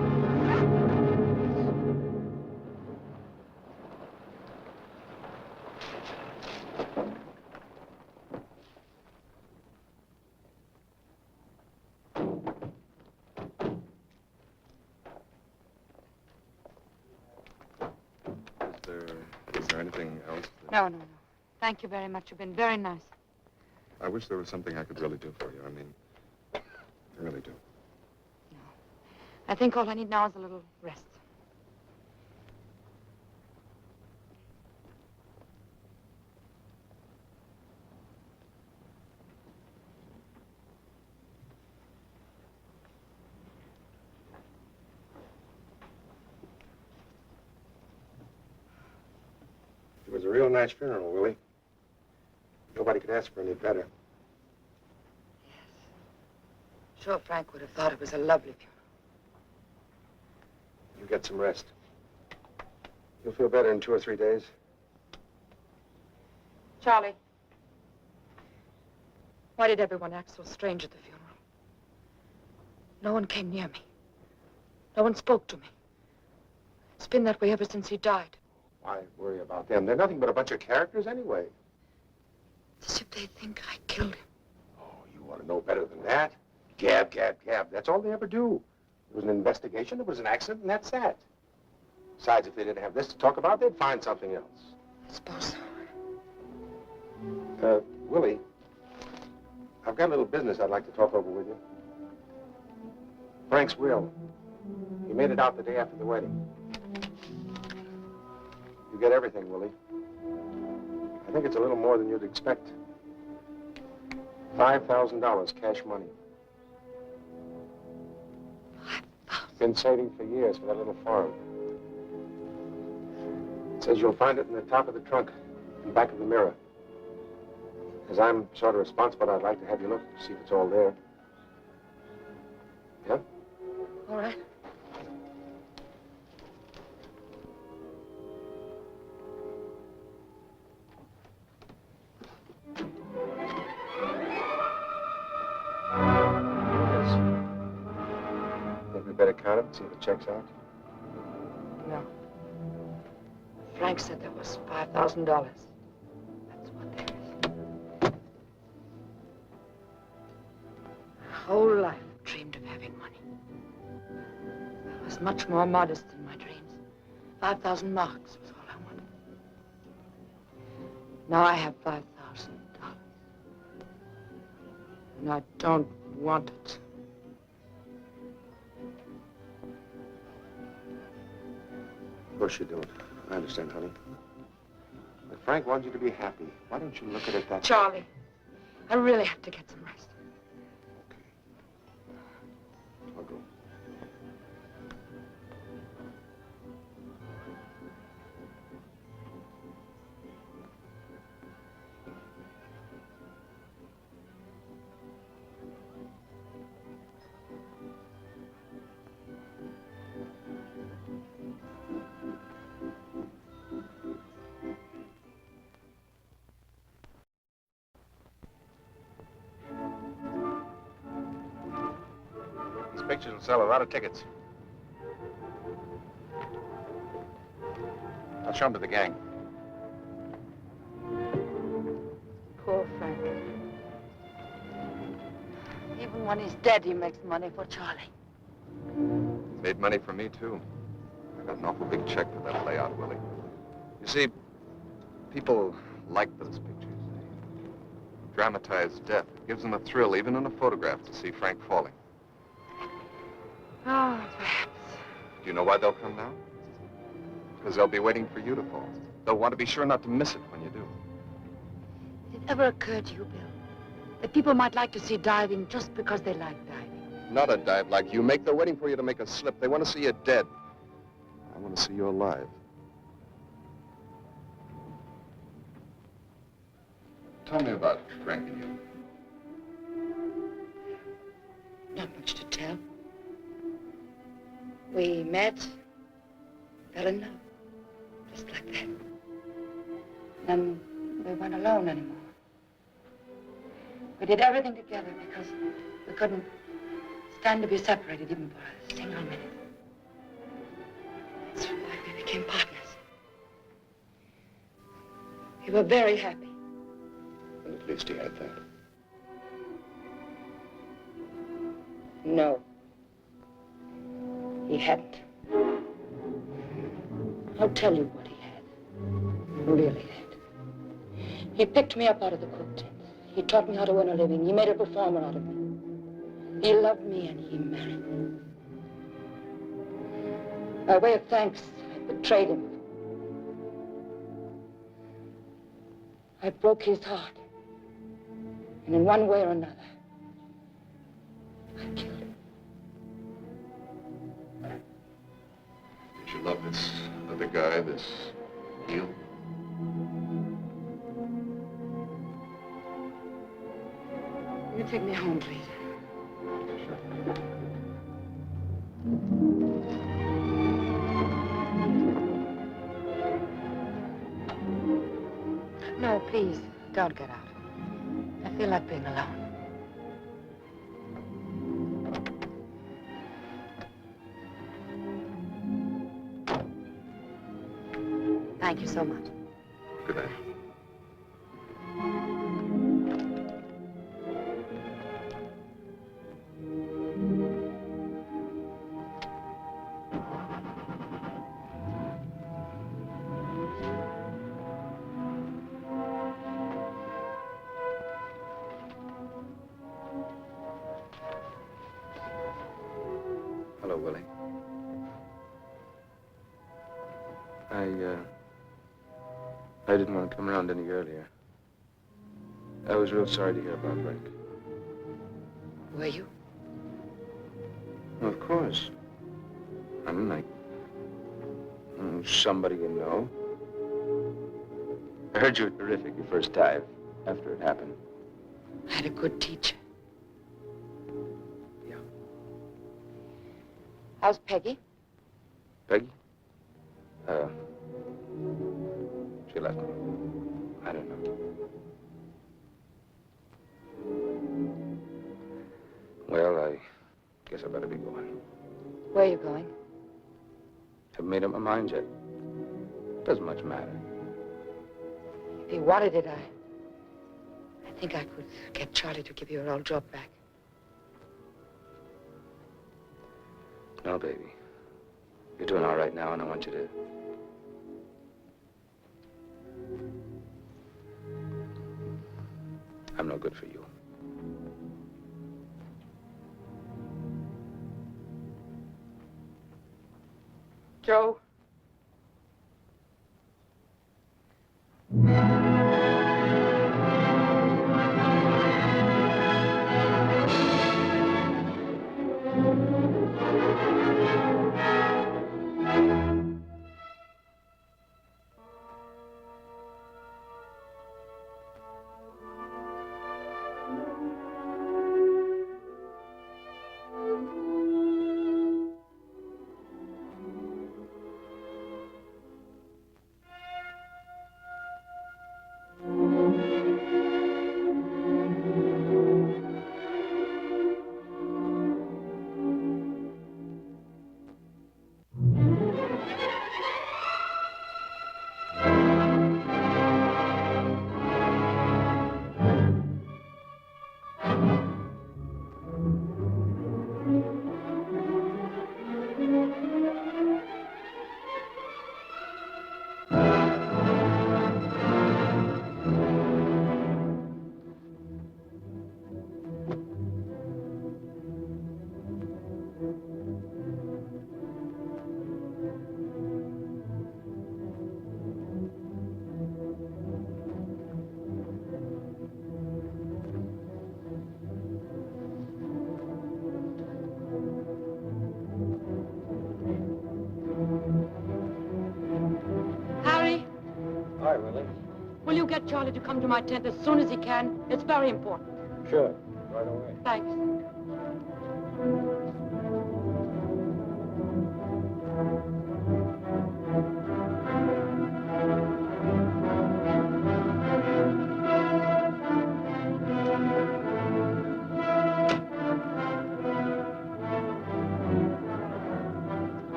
[SPEAKER 8] Is there anything else?
[SPEAKER 4] No. Thank you very much. You've been very nice.
[SPEAKER 8] I wish there was something I could really do for you. I mean, I really do.
[SPEAKER 4] No. I think all I need now is a little rest.
[SPEAKER 2] It was a real nice funeral, Willie. Nobody could ask for any better.
[SPEAKER 4] Yes. Sure, Frank would have thought it was a lovely funeral.
[SPEAKER 2] You get some rest. You'll feel better in 2 or 3 days.
[SPEAKER 4] Charlie, why did everyone act so strange at the funeral? No one came near me. No one spoke to me. It's been that way ever since he died.
[SPEAKER 2] Why worry about them? They're nothing but a bunch of characters anyway.
[SPEAKER 4] As if they think I killed him.
[SPEAKER 2] Oh, you want to know better than that? Gab. That's all they ever do. It was an investigation, it was an accident, and that's that. Besides, if they didn't have this to talk about, they'd find something else.
[SPEAKER 4] I suppose
[SPEAKER 2] so. Willie, I've got a little business I'd like to talk over with you. Frank's will. He made it out the day after the wedding. You get everything, Willie. I think it's a little more than you'd expect. $5,000 cash money. Been saving for years for that little farm. It says you'll find it in the top of the trunk, in back of the mirror. As I'm sort of responsible, I'd like to have you look to see if it's all there. Yeah?
[SPEAKER 4] All right.
[SPEAKER 2] Better count it and see if it checks out.
[SPEAKER 4] No. Frank said there was $5,000. That's what there is. My whole life I've dreamed of having money. I was much more modest in my dreams. 5,000 marks was all I wanted. Now I have $5,000. And I don't want it.
[SPEAKER 2] Of course you don't. I understand, honey. But Frank wants you to be happy. Why don't you look at it that way?
[SPEAKER 4] Charlie, I really have to get some rest.
[SPEAKER 2] Okay. I'll go. Pictures will sell a lot of tickets. I'll show them to the gang.
[SPEAKER 4] Poor Frank. Even when he's dead, he makes money for Charlie.
[SPEAKER 8] Made money for me, too. I got an awful big check for that layout, Willie. You see, people like those pictures. They dramatize death. It gives them a thrill, even in a photograph, to see Frank falling.
[SPEAKER 4] Oh, perhaps.
[SPEAKER 8] Do you know why they'll come now? Because they'll be waiting for you to fall. They'll want to be sure not to miss it when you do.
[SPEAKER 4] Did it ever occur to you, Bill, that people might like to see diving just because they like diving?
[SPEAKER 8] Not a dive like you make. They're waiting for you to make a slip. They want to see you dead. I want to see you alive. Tell me about Frank and you.
[SPEAKER 4] Not much to tell. We met, fell in love, just like that. Then we weren't alone anymore. We did everything together because we couldn't stand to be separated even for a single minute. That's why we became partners. We were very happy.
[SPEAKER 8] And at least he had that.
[SPEAKER 4] No. He hadn't. I'll tell you what he had. Really had. He picked me up out of the cook tent. He taught me how to earn a living. He made a performer out of me. He loved me and he married me. By way of thanks, I betrayed him. I broke his heart. And in one way or another, I killed him.
[SPEAKER 8] Did you love this other guy, this heel?
[SPEAKER 4] You take me home, please. No, please, don't get out. I feel like being alone. Thank you so much.
[SPEAKER 8] Good night.
[SPEAKER 6] Hello, Willie. I didn't want to come around any earlier. I was real sorry to hear about Rick.
[SPEAKER 4] Were you?
[SPEAKER 6] Well, of course. I'm like somebody you know. I heard you were terrific your first dive after it happened.
[SPEAKER 4] I had a good teacher.
[SPEAKER 6] Yeah.
[SPEAKER 4] How's Peggy?
[SPEAKER 6] Peggy? She left me. I don't know. Well, I guess I better be going.
[SPEAKER 4] Where are you going?
[SPEAKER 6] Haven't made up my mind yet. Doesn't much matter.
[SPEAKER 4] If he wanted it, I think I could get Charlie to give you your old job back.
[SPEAKER 6] No, baby. You're doing all right now, and I want you to... I'm no good for you.
[SPEAKER 4] Joe?
[SPEAKER 5] Hi, Willie.
[SPEAKER 4] Will you get Charlie to come to my tent as soon as he can? It's very important.
[SPEAKER 5] Sure, right away.
[SPEAKER 4] Thanks.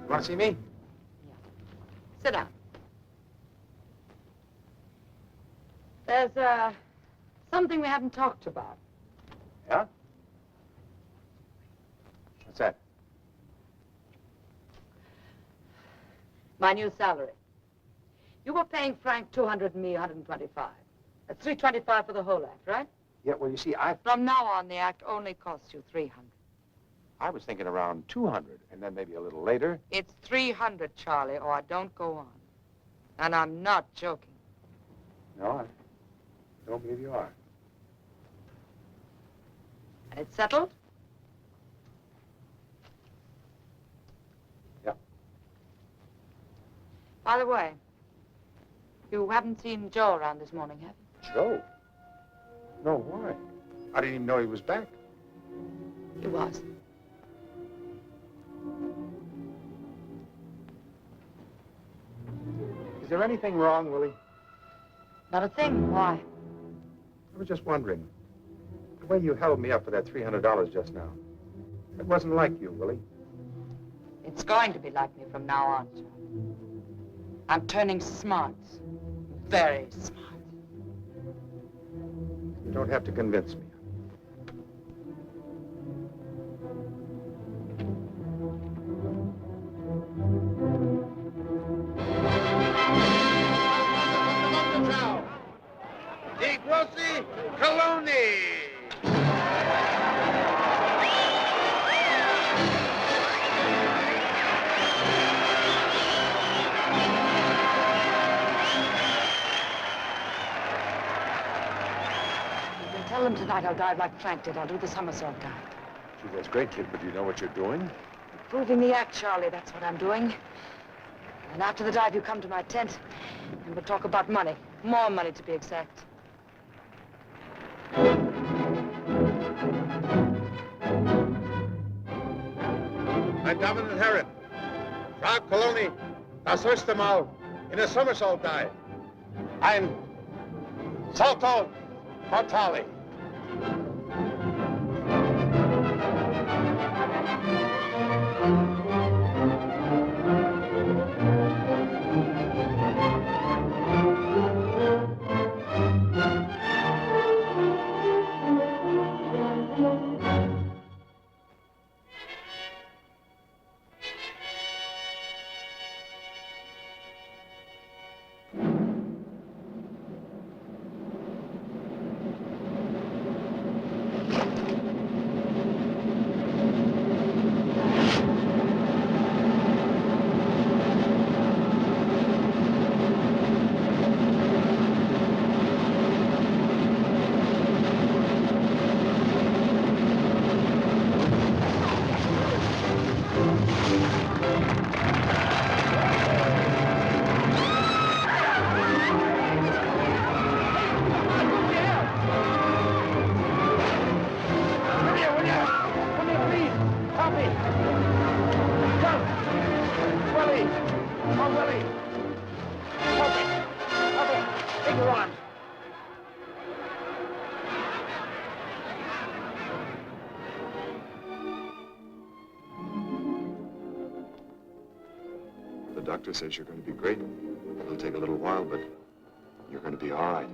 [SPEAKER 2] You want to see me?
[SPEAKER 4] Sit down. There's, something we haven't talked about.
[SPEAKER 2] Yeah? What's that?
[SPEAKER 4] My new salary. You were paying Frank 200 and me 125. That's 325 for the whole act, right?
[SPEAKER 2] Yeah, well, you see,
[SPEAKER 4] From now on, the act only costs you 300.
[SPEAKER 2] I was thinking around 200, and then maybe a little later.
[SPEAKER 4] It's 300, Charlie, or I don't go on. And I'm not joking.
[SPEAKER 2] No, I don't believe you are.
[SPEAKER 4] And it's settled?
[SPEAKER 2] Yeah.
[SPEAKER 4] By the way, you haven't seen Joe around this morning, have you?
[SPEAKER 2] Joe? No, why? I didn't even know he was back.
[SPEAKER 4] He was.
[SPEAKER 2] Is there anything wrong, Willie?
[SPEAKER 4] Not a thing. Why?
[SPEAKER 2] I was just wondering. The way you held me up for that $300 just now. It wasn't like you, Willie.
[SPEAKER 4] It's going to be like me from now on, Charlie. I'm turning smart. Very smart.
[SPEAKER 2] You don't have to convince me.
[SPEAKER 5] Di Grossi Coloni.
[SPEAKER 4] Tell them tonight I'll dive like Frank did. I'll do the somersault dive.
[SPEAKER 2] Gee, that's great, kid, but do you know what you're doing?
[SPEAKER 4] Proving the act, Charlie. That's what I'm doing. And after the dive, you come to my tent, and we'll talk about money. More money, to be exact.
[SPEAKER 2] Mein Damen und Herren, Frau Coloni, das erste Mal in a somersault dive. Ein Salto Mortale.
[SPEAKER 8] The doctor says you're going to be great. It'll take a little while, but you're going to be all right.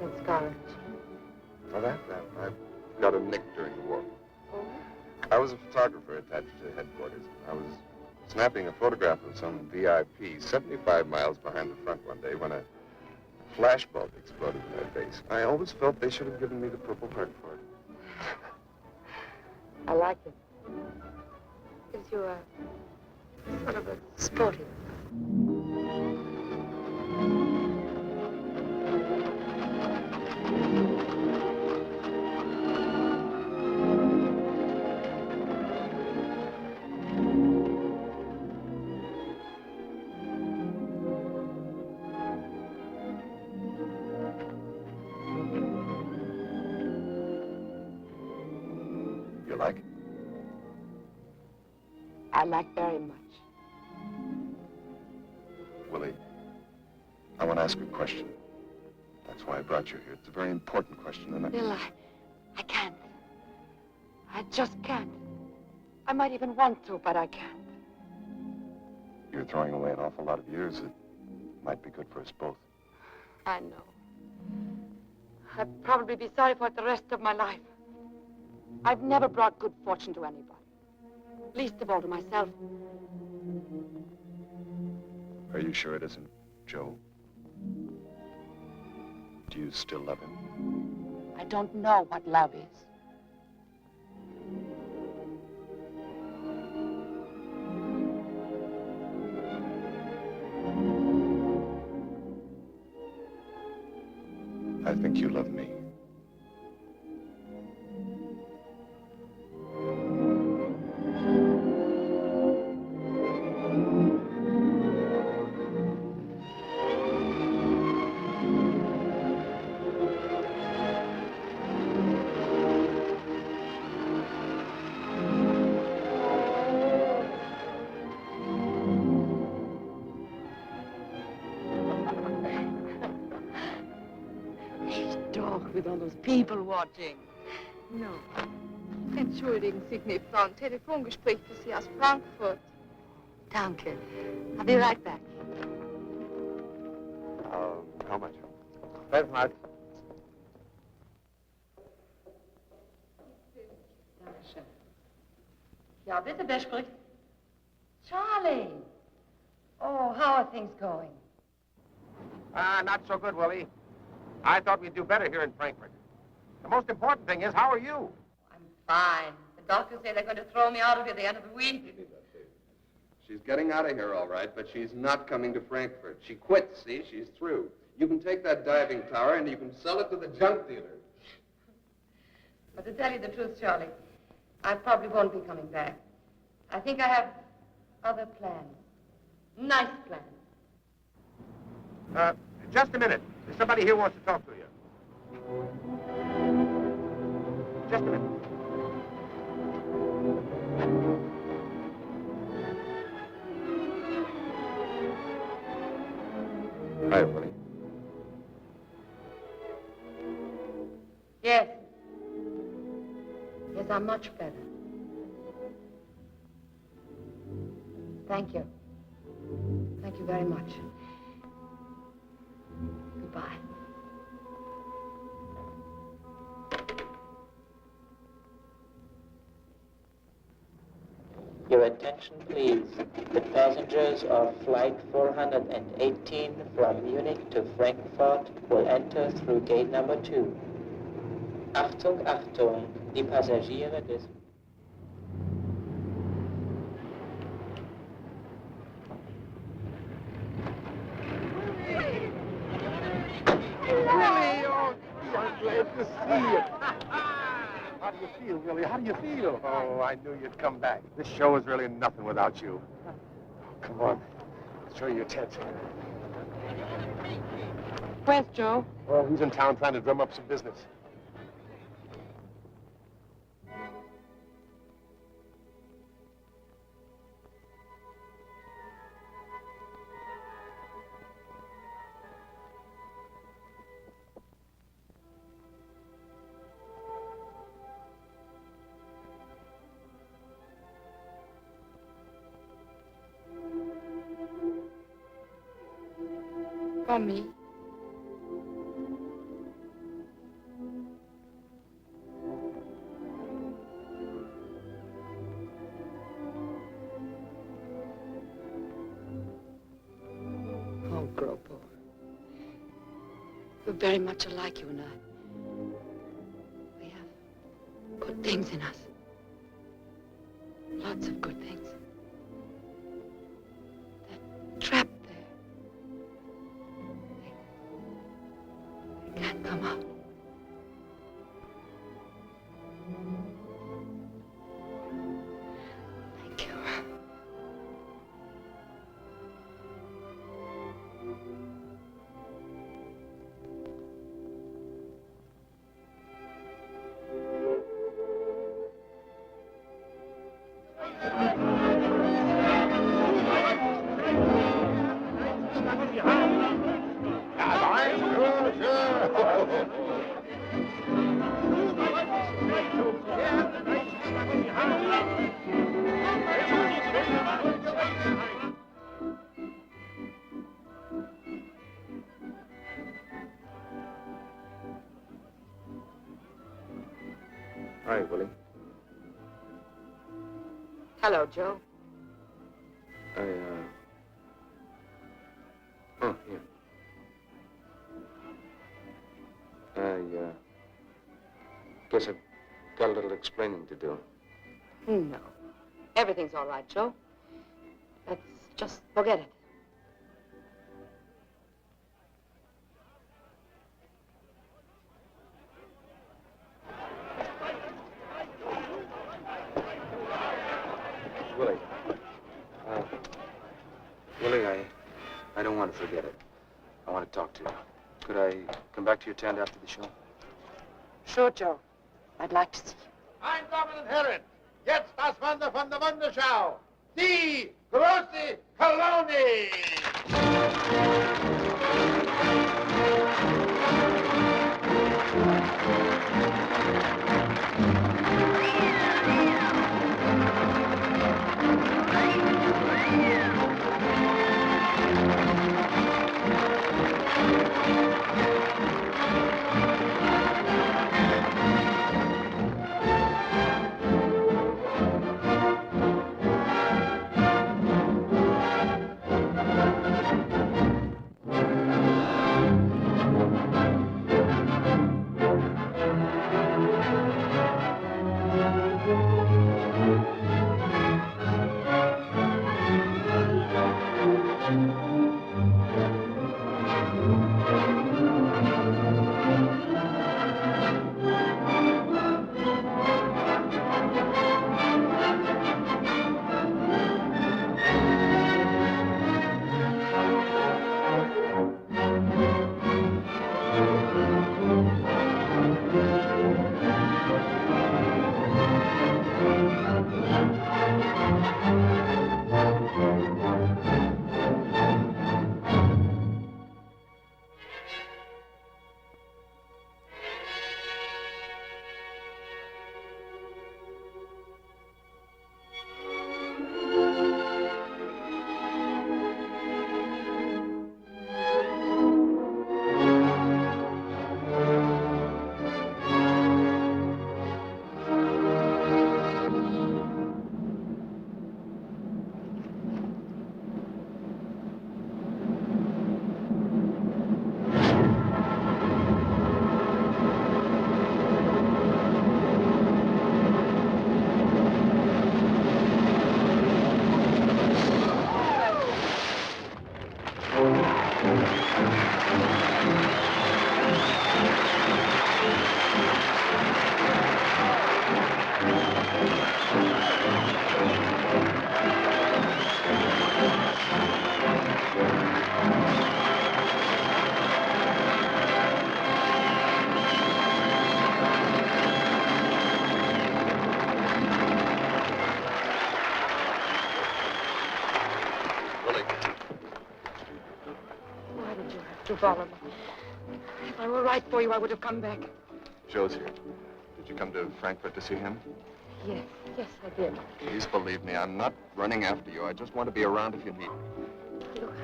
[SPEAKER 7] get scarred?
[SPEAKER 8] For that, I got a nick during the war.
[SPEAKER 7] Oh?
[SPEAKER 8] I was a photographer attached to headquarters. I was snapping a photograph of some VIP 75 miles behind the front one day when a flashbulb exploded in their base. I always felt they should have given me the Purple Heart for it.
[SPEAKER 7] I like it. Gives you a sort of a sporty.
[SPEAKER 8] You like it?
[SPEAKER 7] I like very much.
[SPEAKER 8] Willie, I want to ask you a question. That's why I brought you here. It's a very important question, and
[SPEAKER 7] Bill, I can't. I just can't. I might even want to, but I can't.
[SPEAKER 8] You're throwing away an awful lot of years that might be good for us both.
[SPEAKER 7] I know. I'd probably be sorry for it the rest of my life. I've never brought good fortune to anybody. Least of all to myself.
[SPEAKER 8] Are you sure it isn't Joe? Do you still love him?
[SPEAKER 7] I don't know what love is.
[SPEAKER 8] I think you love me.
[SPEAKER 7] With all those people watching.
[SPEAKER 9] No. Entschuldigen Sie, Frau, ein Telefongespräch für Sie aus Frankfurt.
[SPEAKER 7] Danke. I'll be right back.
[SPEAKER 2] How much? 12 Mark.
[SPEAKER 7] Dankeschön. Ja, bitte, wer spricht? Charlie. Oh, how are things going?
[SPEAKER 2] Not so good, Willie. I thought we'd do better here in Frankfurt. The most important thing is, how are you?
[SPEAKER 7] I'm fine. The doctors say they're going to throw me out of here at the end of the week.
[SPEAKER 8] She's getting out of here all right, but she's not coming to Frankfurt. She quit, see? She's through. You can take that diving tower and you can sell it to the junk dealer.
[SPEAKER 7] But to tell you the truth, Charlie, I probably won't be coming back. I think I have other plans. Nice plans.
[SPEAKER 2] Just a minute. Somebody here wants to talk to you. Just a minute.
[SPEAKER 8] Hi, Willie.
[SPEAKER 7] Yes. Yes, I'm much better. Thank you. Thank you very much. Goodbye.
[SPEAKER 10] Your attention, please. The passengers of Flight 418 from Munich to Frankfurt will enter through gate number 2. Achtung, Achtung, die Passagiere des...
[SPEAKER 2] Willie, oh, I'm glad to see you. How do you feel, Willie? How do you feel? Oh, I knew you'd come back. This show is really nothing without you. Come on. I'll show you your tent.
[SPEAKER 7] Where's Joe?
[SPEAKER 2] Oh, he's in town trying to drum up some business.
[SPEAKER 4] For me. We're very much alike, you and I. We have good things in us. Lots of good things. They're trapped there. They can't come out. Thank you.
[SPEAKER 6] Hi, Willie.
[SPEAKER 4] Hello, Joe.
[SPEAKER 6] Oh, here. Guess I've got a little explaining to do.
[SPEAKER 4] No. Everything's all right, Joe. Let's just forget it.
[SPEAKER 6] Willie. Willie, I don't want to forget it. I want to talk to you. Could I come back to your tent after the show?
[SPEAKER 4] Sure, Joe. I'd like to see you.
[SPEAKER 2] Meine Damen und Herren, jetzt das Wunder von der Wunderschau. Die große Kolonie!
[SPEAKER 4] To follow me. If I were right for you, I would have come back.
[SPEAKER 8] Joe's here. Did you come to Frankfurt to see him?
[SPEAKER 4] Yes, I did.
[SPEAKER 8] Please believe me, I'm not running after you. I just want to be around if you need me.
[SPEAKER 4] Look,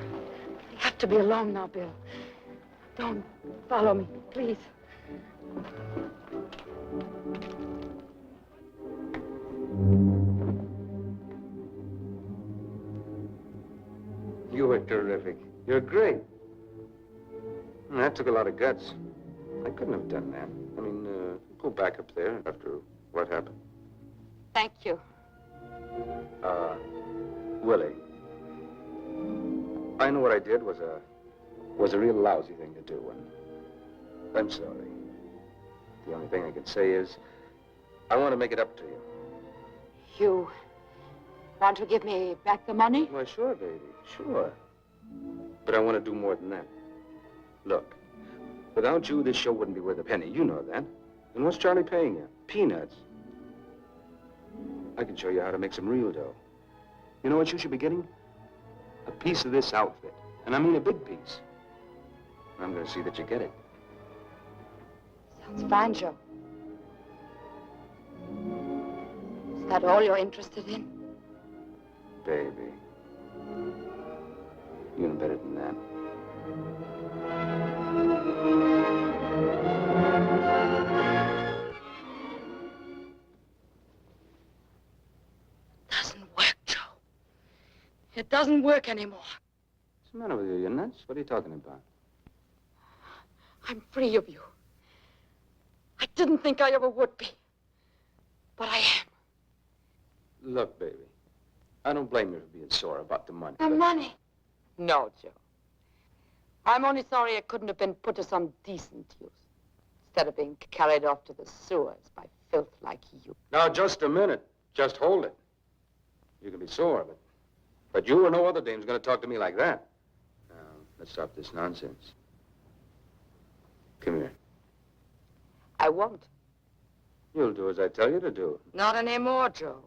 [SPEAKER 4] we have to be alone now, Bill. Don't follow me, please.
[SPEAKER 5] You were terrific. You're great.
[SPEAKER 6] That took a lot of guts. I couldn't have done that. I mean, go back up there after what happened.
[SPEAKER 7] Thank you.
[SPEAKER 6] Willie. I know what I did was a real lousy thing to do, and I'm sorry. The only thing I can say is, I want to make it up to you.
[SPEAKER 7] You want to give me back the money?
[SPEAKER 6] Why, sure, baby, sure. But I want to do more than that. Look, without you, this show wouldn't be worth a penny. You know that. And what's Charlie paying you? Peanuts. I can show you how to make some real dough. You know what you should be getting? A piece of this outfit. And I mean a big piece. I'm going to see that you get it.
[SPEAKER 7] Sounds fine, Joe. Is that all you're interested in?
[SPEAKER 6] Baby. You know better than that.
[SPEAKER 7] Doesn't work, Joe. It doesn't work anymore.
[SPEAKER 6] What's the matter with you? You're nuts? What are you talking about?
[SPEAKER 7] I'm free of you. I didn't think I ever would be. But I am.
[SPEAKER 6] Look, baby. I don't blame you for being sore about the money.
[SPEAKER 7] The money? No, Joe. I'm only sorry it couldn't have been put to some decent use, instead of being carried off to the sewers by filth like you.
[SPEAKER 6] Now, just a minute. Just hold it. You can be sore, but you or no other dame's going to talk to me like that. Now, let's stop this nonsense. Come here.
[SPEAKER 7] I won't.
[SPEAKER 6] You'll do as I tell you to do.
[SPEAKER 7] Not anymore, Joe.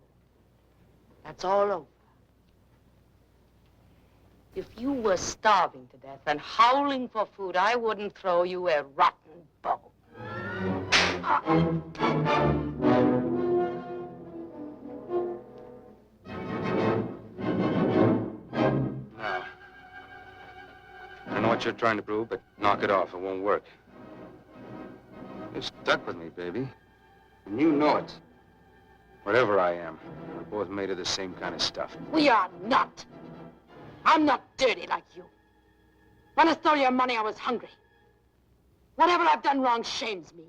[SPEAKER 7] That's all over. If you were starving to death and howling for food, I wouldn't throw you a rotten bone.
[SPEAKER 6] Now, I know what you're trying to prove, but knock it off. It won't work. You're stuck with me, baby. And you know it. Whatever I am, we're both made of the same kind of stuff.
[SPEAKER 7] We are not. I'm not dirty like you. When I stole your money, I was hungry. Whatever I've done wrong shames me.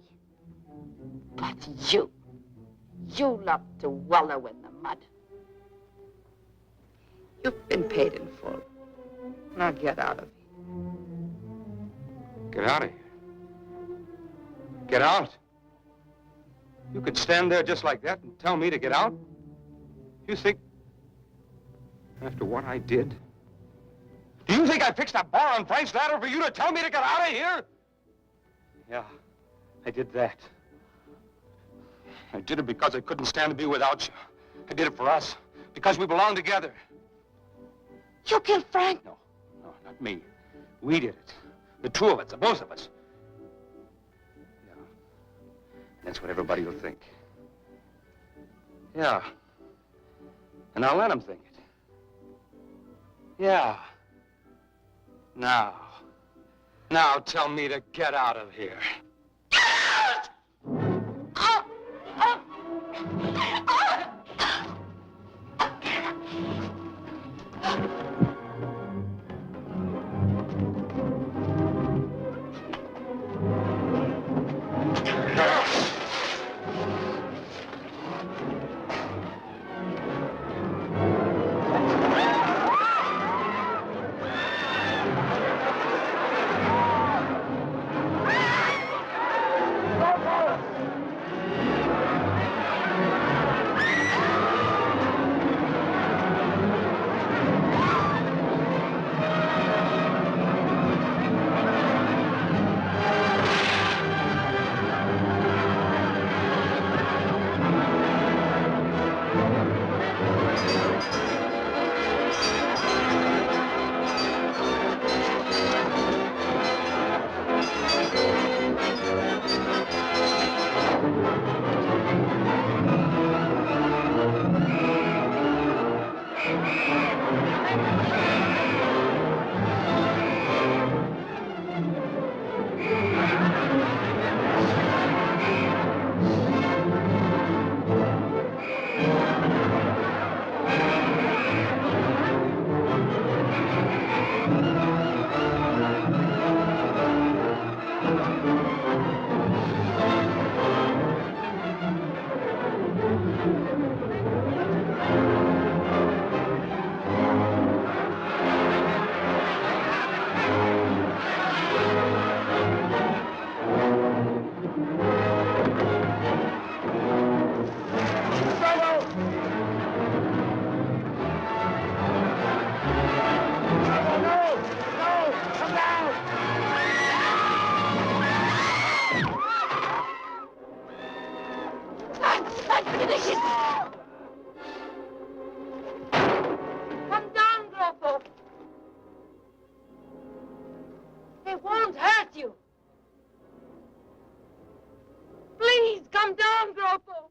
[SPEAKER 7] But you love to wallow in the mud. You've been paid in full. Now get out of here.
[SPEAKER 6] Get out of here. Get out? You could stand there just like that and tell me to get out? You think, after what I did, do you think I fixed a bar on Frank's ladder for you to tell me to get out of here? Yeah, I did that. I did it because I couldn't stand to be without you. I did it for us, because we belong together.
[SPEAKER 7] You killed Frank?
[SPEAKER 6] No, not me. We did it. The two of us, the both of us. Yeah, that's what everybody will think. Yeah, and I'll let them think it. Yeah. Now tell me to get out of here.
[SPEAKER 4] Come down, Gropo. They won't hurt you. Please, come down, Gropo.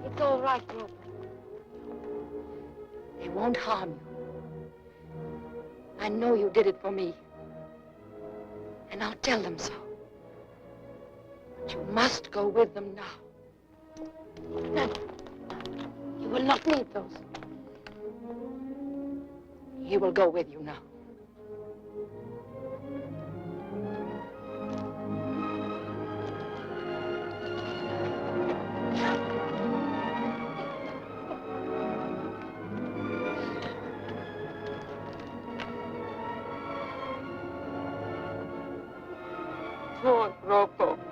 [SPEAKER 4] It's all right, Gropo. They won't harm you. I know you did it for me. And I'll tell them so. But you must go with them now. Then you will not need those. He will go with you now. Poor Gropo.